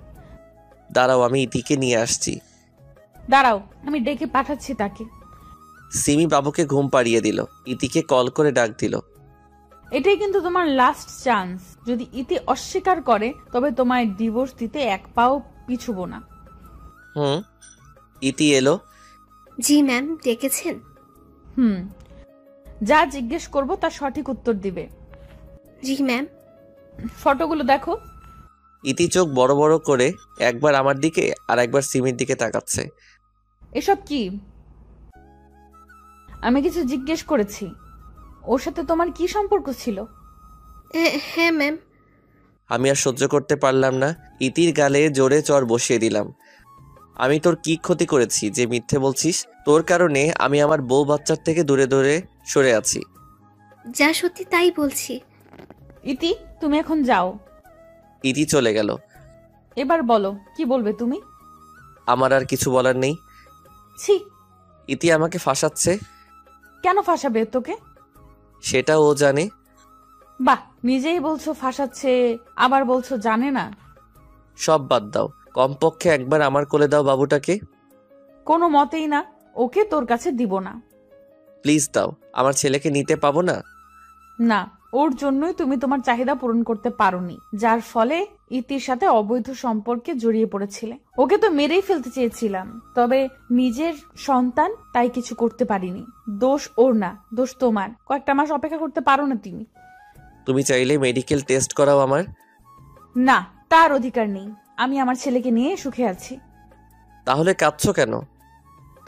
দাঁড়াও, আমি ইতিকে নিয়ে আসছি। দাঁড়াও, আমি ডেকে পাঠাচ্ছি তাকে। সিমি বাবুকে ঘুম পাড়িয়ে দিল, ইতিকে কল করে ডাক দিল। এটাই কিন্তু তোমার লাস্ট চান্স। যদি ইতি অস্বীকার করে তবে তোমায় ডিভোর্স দিতে এক পাও পিছুব না। ইতি এলো। জি ম্যাম, ডেকেছেন? যা জিজ্ঞেস করব তার সঠিক উত্তর দিবে। জি ম্যাম। ফটোগুলো দেখো। ইতি চোখ বড় বড় করে একবার আমার দিকে আর একবার সিমির দিকে তাকাচ্ছে। এসব কি? আমি কিছু জিজ্ঞেস করেছি। ওর সাথে তোমার কি সম্পর্ক ছিল? হ্যাঁ ম্যাম। আমি আর সহ্য করতে পারলাম না, ইতির গালে জোরে চড় বসিয়ে দিলাম। আমি তোর কি ক্ষতি করেছি যে মিথ্যে বলছিস? তোর কারণে আমি আমার বউ বাচ্চার থেকে দূরে দূরে সরে আছি। যা সত্যি তাই বলছি। ইতি, তুমি এখন যাও। ইতি চলে গেল। এবার বলো, কি বলবে তুমি? আমার আর কিছু বলার নেই। ছি। ইতি আমাকে ফাঁসাচ্ছে। কেন ফাঁসাবে তোকে? সেটা ও জানে। বাহ, নিজেই বলছো ফাঁসাচ্ছে, আবার বলছো জানে না। সব বাদ দাও, কমপক্ষে একবার আমার কোলে দাও বাবুটাকে। কোনো মতেই না, ওকে তোর কাছে দিব না। প্লিজ দাও, আমার ছেলেকে নিতে পাবো না। না, ওর জন্যই তুমি তোমার চাহিদা পূরণ করতে পারোনি, যার ফলে ইতির সাথে অবৈধ সম্পর্কে জড়িয়ে পড়েছিলে। ওকে তো মেরেই ফেলতে চেয়েছিলাম, তবে নিজের সন্তান তাই কিছু করতে পারিনি। দোষ ওর না, দোষ তোমার। কয়েকটা মাস অপেক্ষা করতে পারো না তুমি? তুমি চাইলে মেডিকেল টেস্ট করাও আমার। না, তার অধিকার নেই। আমি আমার ছেলেকে নিয়ে সুখে আছি। তাহলে কাঁদছো কেন?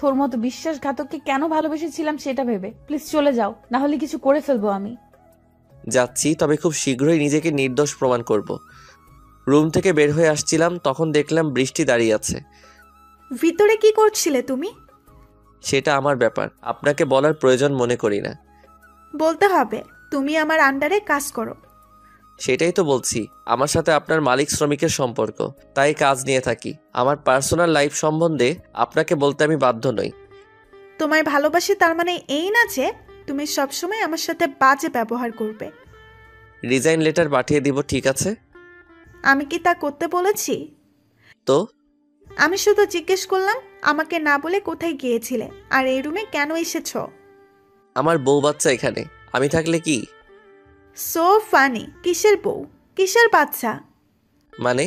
তোর মতো বিশ্বাসঘাতককে কেন ভালোবেসেছিলাম সেটা ভেবে। প্লিজ চলে যাও, না হলে কিছু করে ফেলবো আমি। যাচ্ছি, তবে খুব শীঘ্রই নিজেকে নির্দোষ প্রমাণ করব। রুম থেকে বের হয়ে আসছিলাম, তখন দেখলাম বৃষ্টি দাঁড়িয়ে আছে। ভিতরে কি করছিলে তুমি? সেটা আমার ব্যাপার, আপনাকে বলার প্রয়োজন মনে করি না। বলতে হবে, তুমি আমার আন্ডারে কাজ করো। সেটাই তো বলছি, আমার সাথে আপনার মালিক শ্রমিকের সম্পর্ক, তাই কাজ নিয়ে থাকি। আমার পার্সোনাল লাইফ সম্বন্ধে আপনাকে বলতে আমি বাধ্য নই। তোমায় ভালোবাসি তার মানে এই না যে তুমি সবসময় আমার সাথে বাজে ব্যবহার করবে। রিজাইন লেটার পাঠিয়ে দিব, ঠিক আছে? আমি কি তা করতে বলেছি? তো আমি শুধু জিজ্ঞেস করলাম আমাকে না বলে কোথায় গিয়েছিলে আর এই রুমে কেন এসেছো। আমার বউ বাচ্চা এখানে, আমি থাকলে কি? So funny. কিসের বউ, কিসের বাচ্চা? মানে?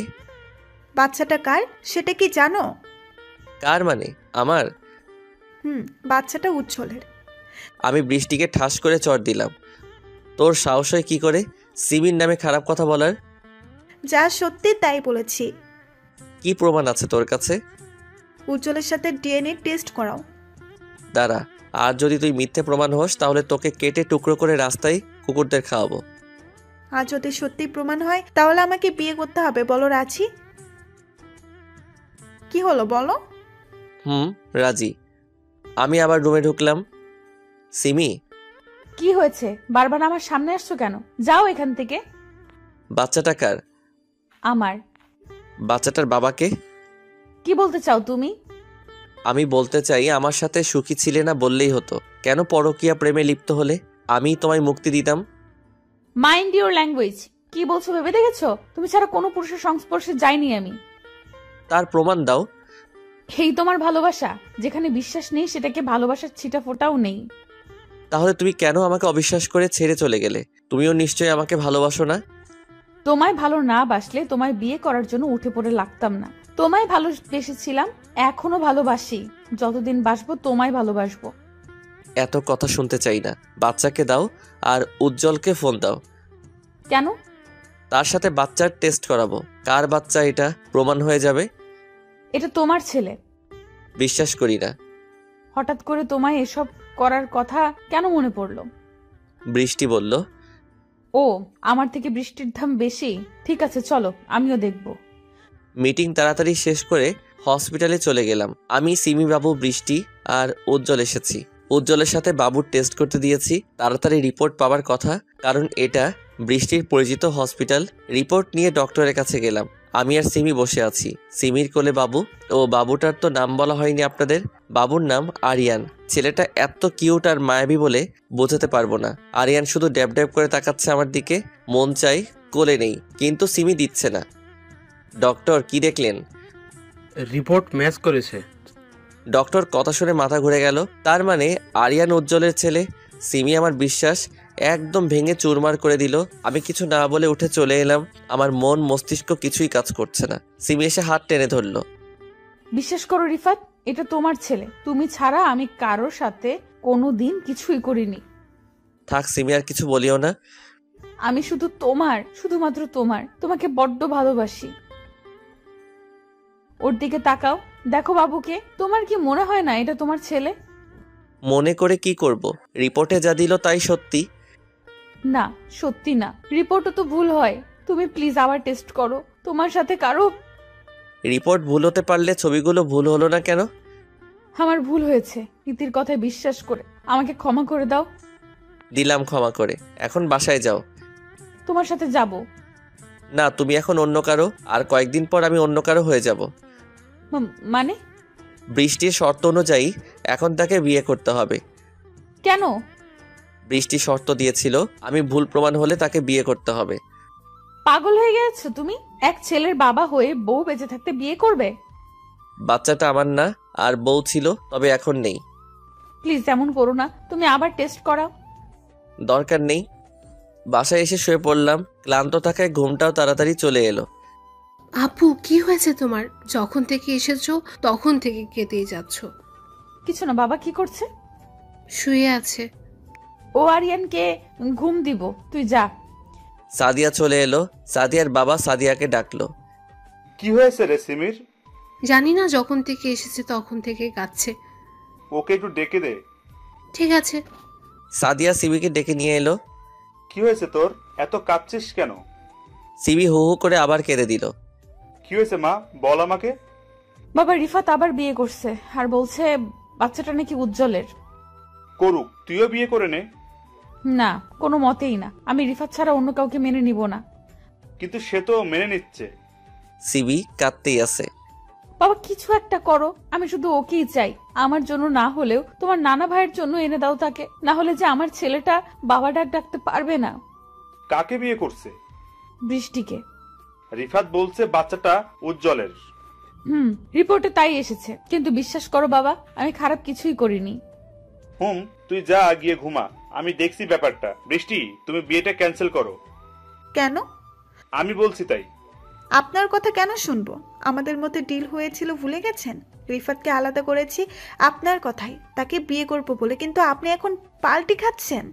বাচ্চাটা কার সেটা কি জানো? কার মানে? আমার? বাচ্চাটা উজ্জ্বলের। আমি বৃষ্টিকে ঠাস করে চড় দিলাম। তোর সাহস হয় কি করে সিমির নামে খারাপ কথা বলার? যা সত্যি তাই বলেছি। কি প্রমাণ আছে তোর কাছে? উজ্জ্বলের সাথে ডিএনএ টেস্ট করাও। দাঁড়া, আর যদি তুই মিথ্যে প্রমাণ হোস তাহলে তোকে কেটে টুকরো করে রাস্তায় কুকুরদের খাওয়াবো। আর যদি সত্যি প্রমাণ হয় তাহলে আমাকে বিয়ে করতে হবে, বলো রাজি? কি হলো বলো? রাজি। আমি আবার রুমে ঢুকলাম। সিমি, কি হয়েছে? বারবার আমার সামনে আসছো কেন? যাও এখান থেকে। বাচ্চাটা কার? আমার। বাচ্চাটার বাবাকে? কি বলতে চাও তুমি? আমি বলতে চাই আমার সাথে সুখী ছিলে না বললেই হতো, কেন পরকীয়া প্রেমে লিপ্ত হলে? আমি তোমায় মুক্তি দিতাম। Mind your language. কি বলছো ভেবে দেখেছো? তুমি ছাড়া কোনো পুরুষের সংস্পর্শে যাইনি আমি। তার প্রমাণ দাও। এই তোমার ভালোবাসা, যেখানে বিশ্বাস নেই সেটাকে ভালোবাসার ছিটা ফোটাও নেই। তাহলে তুমি কেন আমাকে অবিশ্বাস করে ছেড়ে চলে গেলে? তুমিও নিশ্চয়ই আমাকে ভালোবাসো না? তোমায় ভালো না বাসলে তোমায় বিয়ে করার জন্য উঠে পড়ে লাগতাম না। তোমায় ভালোবেসেছিলাম, এখনো ভালোবাসি। যতদিন বাসবো তোমায় ভালোবাসবো। এত কথা শুনতে চাই না। বাচ্চাকে দাও আর উজ্জ্বলকে ফোন দাও। কেন? তার সাথে বাচ্চার টেস্ট করাবো। কার বাচ্চা এটা প্রমাণ হয়ে যাবে। এটা তোমার ছেলে। বিশ্বাস করি না। হঠাৎ করে তোমায় এসব করার কথা কেন মনে পড়লো? বৃষ্টি বলল। ও, আমার থেকে বৃষ্টির দাম বেশি। ঠিক আছে চলো, আমিও দেখব। মিটিং তাড়াতাড়ি শেষ করে হসপিটালে চলে গেলাম। আমি, সিমি বাবু, বৃষ্টি আর উজ্জ্বল এসেছি। উজ্জ্বলের সাথে বাবুর টেস্ট করতে দিয়েছি। তাড়াতাড়ি রিপোর্ট পাওয়ার কথা, কারণ এটা বৃষ্টির পরিচিত হসপিটাল। রিপোর্ট নিয়ে ডক্টরের কাছে গেলাম। আমি আর সিমি বসে আছি। সিমির কোলে বাবু। ও বাবুটার তো নাম বলা হয়নি আপনাদের। বাবুর নাম আরিয়ান। ছেলেটা এত কিউট আর মায়াবী বলে বোঝাতে পারবো না। আরিয়ান শুধু ড্যাব ড্যাব করে তাকাচ্ছে আমার দিকে। মন চাই কোলে নেই, কিন্তু সিমি দিচ্ছে না। ডক্টর, কি দেখলেন? রিপোর্ট ম্যাচ করেছে। ডক্টর কথা শুনে মাথা ঘুরে গেল। তার মানে আরিয়ান উজ্জ্বলের ছেলে। সিমি আমার বিশ্বাস একদম ভেঙে চুরমার করে দিল। আমি কিছু না বলে উঠে চলে এলাম। আমার মন মস্তিষ্ক কিছুই কাজ করছে না। সিমি এসে হাত টেনে ধরলো। বিশ্বাস করো রিফাত, এটা তোমার ছেলে। তুমি ছাড়া আমি কারোর সাথে কোনোদিন কিছুই করিনি। থাক সিমি, আর কিছু বলিও না। আমি শুধু তোমার, শুধুমাত্র তোমার। তোমাকে বড্ড ভালোবাসি। ওর দিকে তাকাও, দেখো বাবুকে। তোমার কি মনে হয় না এটা তোমার ছেলে? মনে করে কি করব? রিপোর্টে যা দিল তাই সত্যি। না, সত্যি না। রিপোর্টও তো ভুল হয়। তুমি প্লিজ আবার টেস্ট করো। তোমার সাথে কারো। রিপোর্ট ভুল হতে পারলে ছবিগুলো ভুল হলো না কেন? আমার ভুল হয়েছে। নীতির কথায় বিশ্বাস করে আমাকে ক্ষমা করে দাও। দিলাম ক্ষমা করে। এখন বাসায় যাও। তোমার সাথে যাব না, তুমি এখন অন্য কারো, আর কয়েকদিন পর আমি অন্য কারো হয়ে যাব। মানে? বৃষ্টির শর্ত অনুযায়ী এখন তাকে বিয়ে করতে হবে। কেন? বৃষ্টি শর্ত দিয়েছিল আমি ভুল প্রমাণ হলে তাকে বিয়ে করতে হবে। পাগল হয়ে গেছো তুমি? এক ছেলের বাবা হয়ে বউ বেঁচে থাকতে বিয়ে করবে? বাচ্চাটা আমার না, আর বউ ছিল, তবে এখন নেই। প্লিজ এমন করো না। তুমি আবার টেস্ট করাও। দরকার নেই। বাসায় এসে শুয়ে পড়লাম। ক্লান্ত থাকায় ঘুমটাও তাড়াতাড়ি চলে এলো। আপু, কি হয়েছে তোমার? যখন থেকে এসেছো তখন থেকে কেঁদেই যাচ্ছ। কিছু না। বাবা কি করছে? শুয়ে আছে। ও আরিয়ানকে ঘুম দিব, তুই যা। সাদিয়া চলে এলো। সাদিয়ার বাবা সাদিয়াকে ডাকলো। কি হয়েছে রে সিমির? জানি না, যখন থেকে এসেছে তখন থেকে কাঁদছে। ওকে একটু ডেকে দে। ঠিক আছে। সাদিয়া সিমিকে ডেকে নিয়ে এলো। কি হয়েছে তোর? এত কাঁদছিস কেন? সিমি হু হু করে আবার কেঁদে দিল। কি হয়েছে মা, বল আমাকে। বাবা, রিফাত আবার বিয়ে করছে আর বলছে বাচ্চাটা নাকি উজ্জ্বলের। করুক, তুইও বিয়ে করে নে। না, কোনো মতেই না। আমি রিফাত ছাড়া অন্য কাউকে মেনে নিব না। কিন্তু সে তো মেনে নিচ্ছে। সিমি কাঁদতেই আছে। বাবা কিছু একটা করো, আমি শুধু ওকেই চাই। আমার জন্য না হলেও তোমার নানা ভাইয়ের জন্য এনে দাও তাকে, না হলে যে আমার ছেলেটা বাবা ডাক ডাকতে পারবে না। কাকে বিয়ে করছে? বৃষ্টিকে। রিফাত বলছে বাচ্চাটা উজ্জ্বলের। রিপোর্টে তাই এসেছে, কিন্তু বিশ্বাস করো বাবা, আমি খারাপ কিছুই করিনি। তুই যা গিয়ে ঘুমা, আমি দেখছি ব্যাপারটা। বৃষ্টি, তুমি বিয়েটা ক্যান্সেল করো। কেন? আমি বলছি তাই। আপনার কথা কেন শুনবো? আমাদের মধ্যে ডিল হয়েছিল ভুলে গেছেন? রিফাতকে আলাদা করেছি আপনার কথাই, তাকে বিয়ে করবো বলে, কিন্তু আপনি এখন পাল্টি খাচ্ছেন।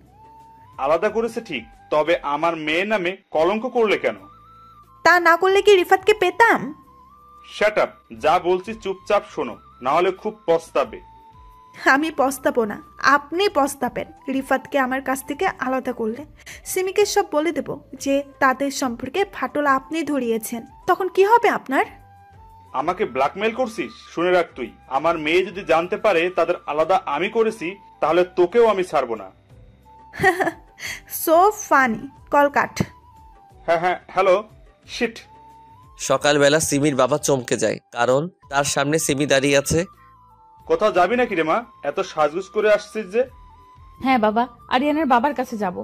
আলাদা করেছে ঠিক, তবে আমার মেয়ের নামে কলঙ্ক করলে কেন? তা না করলে কি রিফাতকে পেতাম? শাট আপ, যা বলছি চুপচাপ শোনো, না হলে খুব পস্তাবে। আমি পস্তাবো না, আপনি পস্তাবেন রিফাতকে আমার কাছ থেকে আলাদা করলে। সিমিকে সব বলে দেব যে তাদের সম্পর্কে ফাটল আপনি ধরিয়েছেন, তখন কি হবে আপনার? আমাকে ব্ল্যাকমেল করছিস? শুনে রাখ, তুই আমার মেয়ে যদি জানতে পারে তাদের আলাদা আমি করেছি, তাহলে তোকেও আমি ছাড়বো না। So funny. কল কাট। হ্যাঁ, হ্যালো। শিট। সকালবেলা সিমির বাবা চমকে যায়, কারণ তার সামনে সিমি দাঁড়িয়ে আছে। কোথাও যাবি নাকি রে মা? এত সাজগুজ করে আসছিস যে? হ্যাঁ বাবা, আরিয়ানের বাবার কাছে যাব।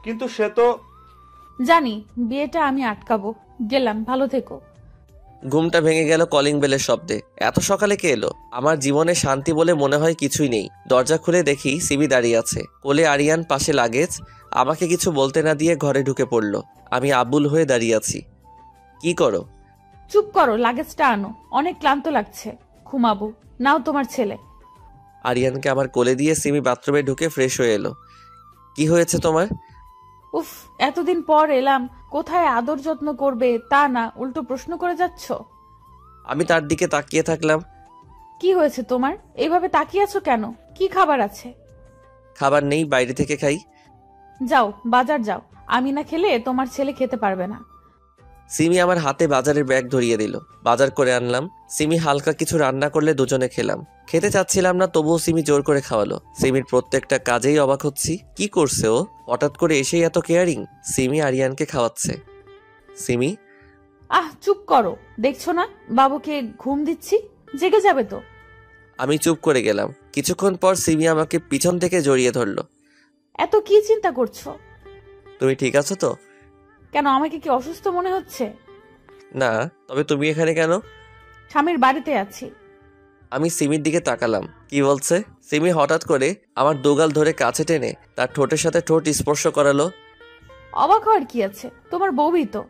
কিন্তু সে তো। জানি, বিয়েটা আমি আটকাবো। গেলাম, ভালো থেকো। ঘুমটা ভেঙে গেল কলিং বেলের শব্দে। এত সকালে কে এলো? আমার জীবনে শান্তি বলে মনে হয় কিছুই নেই। দরজা খুলে দেখি সিমি দাঁড়িয়ে আছে, কোলে আরিয়ান, পাশে লাগেজ। আমাকে কিছু বলতে না দিয়ে ঘরে ঢুকে পড়লো। আমি আবুল হয়ে দাঁড়িয়ে আছি। কি করো? চুপ করো, লাগেজটা আনো, অনেক ক্লান্ত লাগছে, ঘুমাবো। নাও তোমার ছেলে। আরিয়ানকে আমার কোলে দিয়ে সিমি বাথরুমে ঢুকে ফ্রেশ হয়ে এলো। কি হয়েছে তোমার? উফ, এতদিন পর এলাম, কোথায় আদর যত্ন করবে তা না, উল্টো প্রশ্ন করে যাচ্ছ। আমি তার দিকে তাকিয়ে থাকলাম। কি হয়েছে তোমার? এইভাবে তাকিয়ে আছো কেন? কি খাবার আছে? খাবার নেই, বাইরে থেকে খাই। যাও, বাজার যাও, আমি না খেলে তোমার ছেলে খেতে পারবে না। সিমি আমার হাতে বাজারের ব্যাগ ধরিয়ে দিল। বাজার করে আনলাম। সিমি হালকা কিছু রান্না করলে দুজনে খেলাম। খেতে চাচ্ছিলাম না, তবুও সিমি জোর করে খাওয়ালো। সিমির প্রত্যেকটা কাজেই অবাক হচ্ছি, কি করছে ও? হঠাৎ করে এসেই এত কেয়ারিং। সিমি আরিয়ানকে খাওয়াচ্ছে। সিমি, চুপ করো, দেখছো না বাবুকে ঘুম দিচ্ছি, জেগে যাবে তো। আমি চুপ করে গেলাম। কিছুক্ষণ পর সিমি আমাকে পিছন থেকে জড়িয়ে ধরলো। এত কি চিন্তা করছো? তুমি ঠিক আছো তো? কেন, আমাকে কি অসুস্থ মনে হচ্ছে? না, তবে তুমি এখানে কেন? স্বামীর বাড়িতে আছি। আমি সিমির দিকে তাকালাম। কি বলছে? সিমি হঠাৎ করে আমার দোগাল ধরে কাছে টেনে তার ঠোঁটের সাথে ঠোঁট স্পর্শ করালো। অবাক হওয়ার কি আছে, তোমার বউই তো।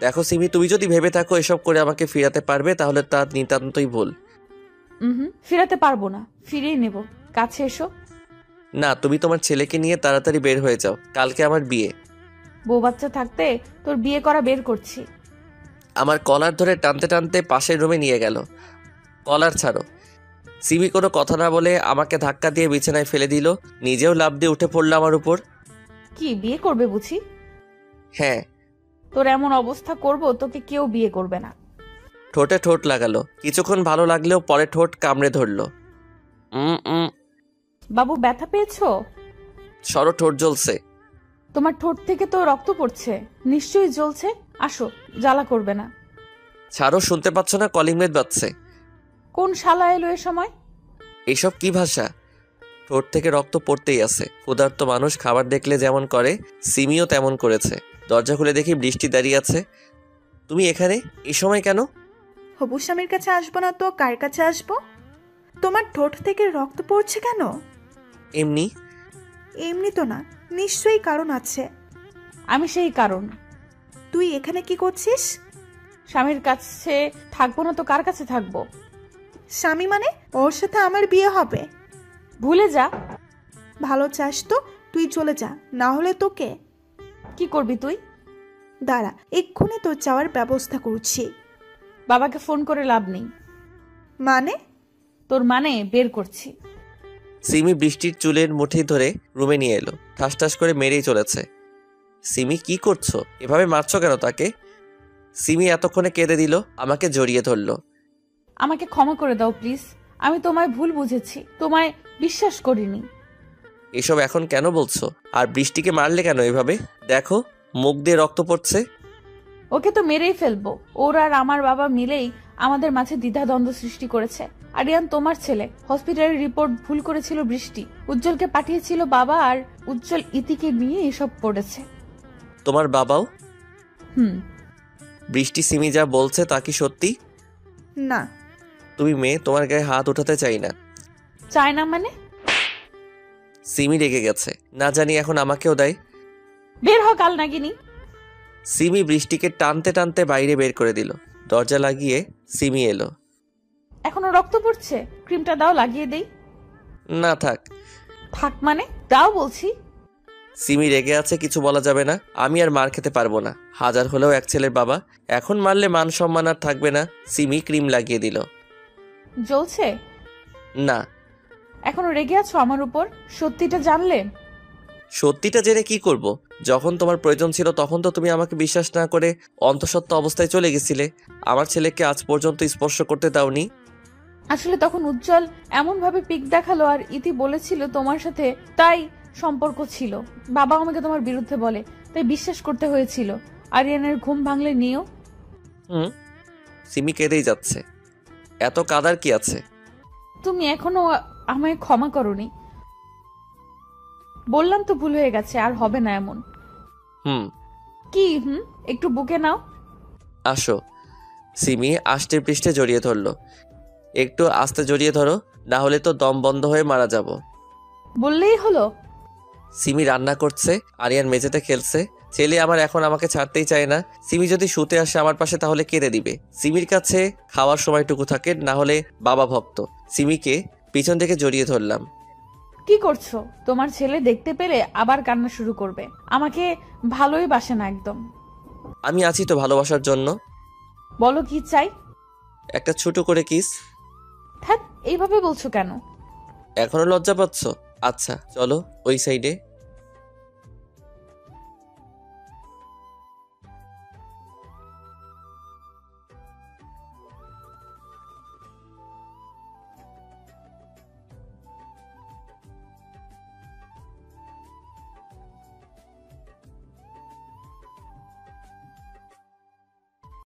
দেখো সিমি, তুমি যদি ভেবে থাকো এসব করে আমাকে ফিরাতে পারবে, তাহলে তা নিতান্তই ভুল। ফিরাতে পারবো না, ফিরিয়ে নেব। কাছে এসো। না, তুমি তোমার ছেলেকে নিয়ে তাড়াতাড়ি বের হয়ে যাও, কালকে আমার বিয়ে। বউ বাচ্চা থাকতে তোর বিয়ে করা বের করছি। আমার কলার ধরে টানতে টানতে পাশের রুমে নিয়ে গেল। কলার ছাড়ো। সিমি কোনো কথা না বলে আমাকে ধাক্কা দিয়ে বিছানায় ফেলে দিল। নিজেও লাফ দিয়ে উঠে পড়লো আমার উপর। কি বিয়ে করবে বুঝি? হ্যাঁ। তোর এমন অবস্থা করব, তোকে কেউ বিয়ে করবে না। ঠোঁটে ঠোঁট লাগালো। কিছুক্ষণ ভালো লাগলেও পরে ঠোঁট কামড়ে ধরলো। বাবু, ব্যথা পেয়েছো? সরো, ঠোঁট জ্বলছে। তোমার ঠোঁট থেকে তো রক্ত পড়ছে, নিশ্চয়ই জ্বলছে। আসো, জ্বালা করবে না। ছাড়ো, শুনতে পাচ্ছ না কলিং বেল বাজছে? কোন শালা এলো এ সময়? এসব কি ভাষা? ঠোঁট থেকে রক্ত পড়তেই আছে। ক্ষুধার্ত মানুষ খাবার দেখলে যেমন করে, সিমিও তেমন করেছে। দরজা খুলে দেখি বৃষ্টি দাঁড়িয়ে আছে। তুমি এখানে এই সময় কেন? হবু স্বামীর কাছে আসবো না তো কার কাছে আসবো? তোমার ঠোঁট থেকে রক্ত পড়ছে কেন? এমনি। এমনি তো না, নিশ্চয়ই কারণ আছে। আমি সেই কারণ। তুই এখানে কি করছিস? স্বামীর কাছে থাকবো না তো কার কাছে থাকবো? স্বামী মানে? ওর সাথে আমার বিয়ে হবে। ভুলে যা। ভালো চাস তো তুই চলে যা, না হলে তোকে। কি করবি তুই? দাঁড়া, এক্ষুনি তোর যাওয়ার ব্যবস্থা করছি। বাবাকে ফোন করে লাভ নেই। মানে? তোর মানে বের করছি। সিমি বৃষ্টির চুলের মুঠি ধরে রুমে নিয়ে এলো। ঠাস ঠাস করে মেরেই চলেছে। সিমি, কি করছো? এভাবে মারছো কেন তাকে? সিমি এতক্ষণে কেঁদে দিল, আমাকে জড়িয়ে ধরলো। আমাকে ক্ষমা করে দাও প্লিজ, আমি তোমায় ভুল বুঝেছি, তোমায় বিশ্বাস করিনি। এসব এখন কেন বলছো? আর বৃষ্টিকে মারলে কেন এভাবে? দেখো, মুখ দিয়ে রক্ত পড়ছে। ওকে তো মেরেই ফেলবো। ওরা আর আমার বাবা মিলেই আমাদের মাঝে দ্বিধাদ্বন্দ্ব সৃষ্টি করেছে। আরিয়ান তোমার ছেলে, হসপিটালের রিপোর্ট ভুল করেছিল বৃষ্টি, উজ্জ্বলকে পাঠিয়েছিল বাবা, আর উজ্জ্বল ইতিকে নিয়ে এসব পড়েছে। তোমার বাবাও? বৃষ্টি সিমি যা বলছে তা কি সত্যি? না। তুমি মেয়ে, তোমার গায়ে হাত উঠাতে চাই না। চায় না মানে? সিমি রেগে গেছে, না জানি এখন আমাকেও দেয়। বের হ কাল নাগিনী। সিমি বৃষ্টিকে টানতে টানতে বাইরে বের করে দিল। দরজা লাগিয়ে সিমি এলো। এখনো রক্ত পড়ছে, ক্রিমটা দাও লাগিয়ে দেই। না থাক। থাক মানে? দাও বলছি। সিমি রেগে আছে, কিছু বলা যাবে না। আমি আর মার খেতে পারবো না, হাজার হলেও এক ছেলের বাবা। এখন মারলে মান সম্মান আর থাকবে না। সিমি ক্রিম লাগিয়ে দিল। জ্বলছে? না। এখনো রেগে আছো আমার উপর? সত্যিটা জানলে? সত্যিটা জেনে কি করব? যখন তোমার প্রয়োজন ছিল তখন তো তুমি আমাকে বিশ্বাস না করে অন্তঃসত্ত্বা অবস্থায় চলে গেছিলে। আমার ছেলেকে আজ পর্যন্ত স্পর্শ করতে দাওনি। আসলে তখন উজ্জ্বল এমন ভাবে পিক দেখালো আর ইতি বলেছিল তোমার সাথে তাই সম্পর্ক ছিল। বাবা আমাকে তোমার বিরুদ্ধে বলে, তাই বিশ্বাস করতে হয়েছিল। আরিয়ানের ঘুম ভাঙলে নিও। সিমি কেঁদেই যাচ্ছে। এত কাদার কি আছে? তুমি এখনো আমায় ক্ষমা করোনি। বললাম তো ভুল হয়ে গেছে, আর হবে না এমন। কি একটু বুকে নাও। আসো। সিমি আষ্টে পৃষ্ঠে জড়িয়ে ধরলো। একটু আস্তে জড়িয়ে ধরো, না হলে তো দম বন্ধ হয়ে মারা যাব। বললেই হলো। সিমি রান্না করছে, আরিয়ান মেঝেতে খেলছে। ছেলে আমার এখন আমাকে ছাড়তেই চায় না। সিমি যদি শুতে আসে আমার পাশে তাহলে কেঁদে দিবে। সিমির কাছে খাওয়ার সময়টুকু থাকে, না হলে বাবা ভক্ত। সিমিকে পিছন থেকে জড়িয়ে ধরলাম। কি করছো? তোমার ছেলে দেখতে পেলে আবার কান্না শুরু করবে। আমাকে ভালোই বাসে না একদম। আমি আছি তো ভালোবাসার জন্য। বলো কি চাই? একটা ছোট করে কিস। থাক, এইভাবে বলছো কেন? এখনো লজ্জা পাচ্ছ? আচ্ছা চলো ওই সাইডে।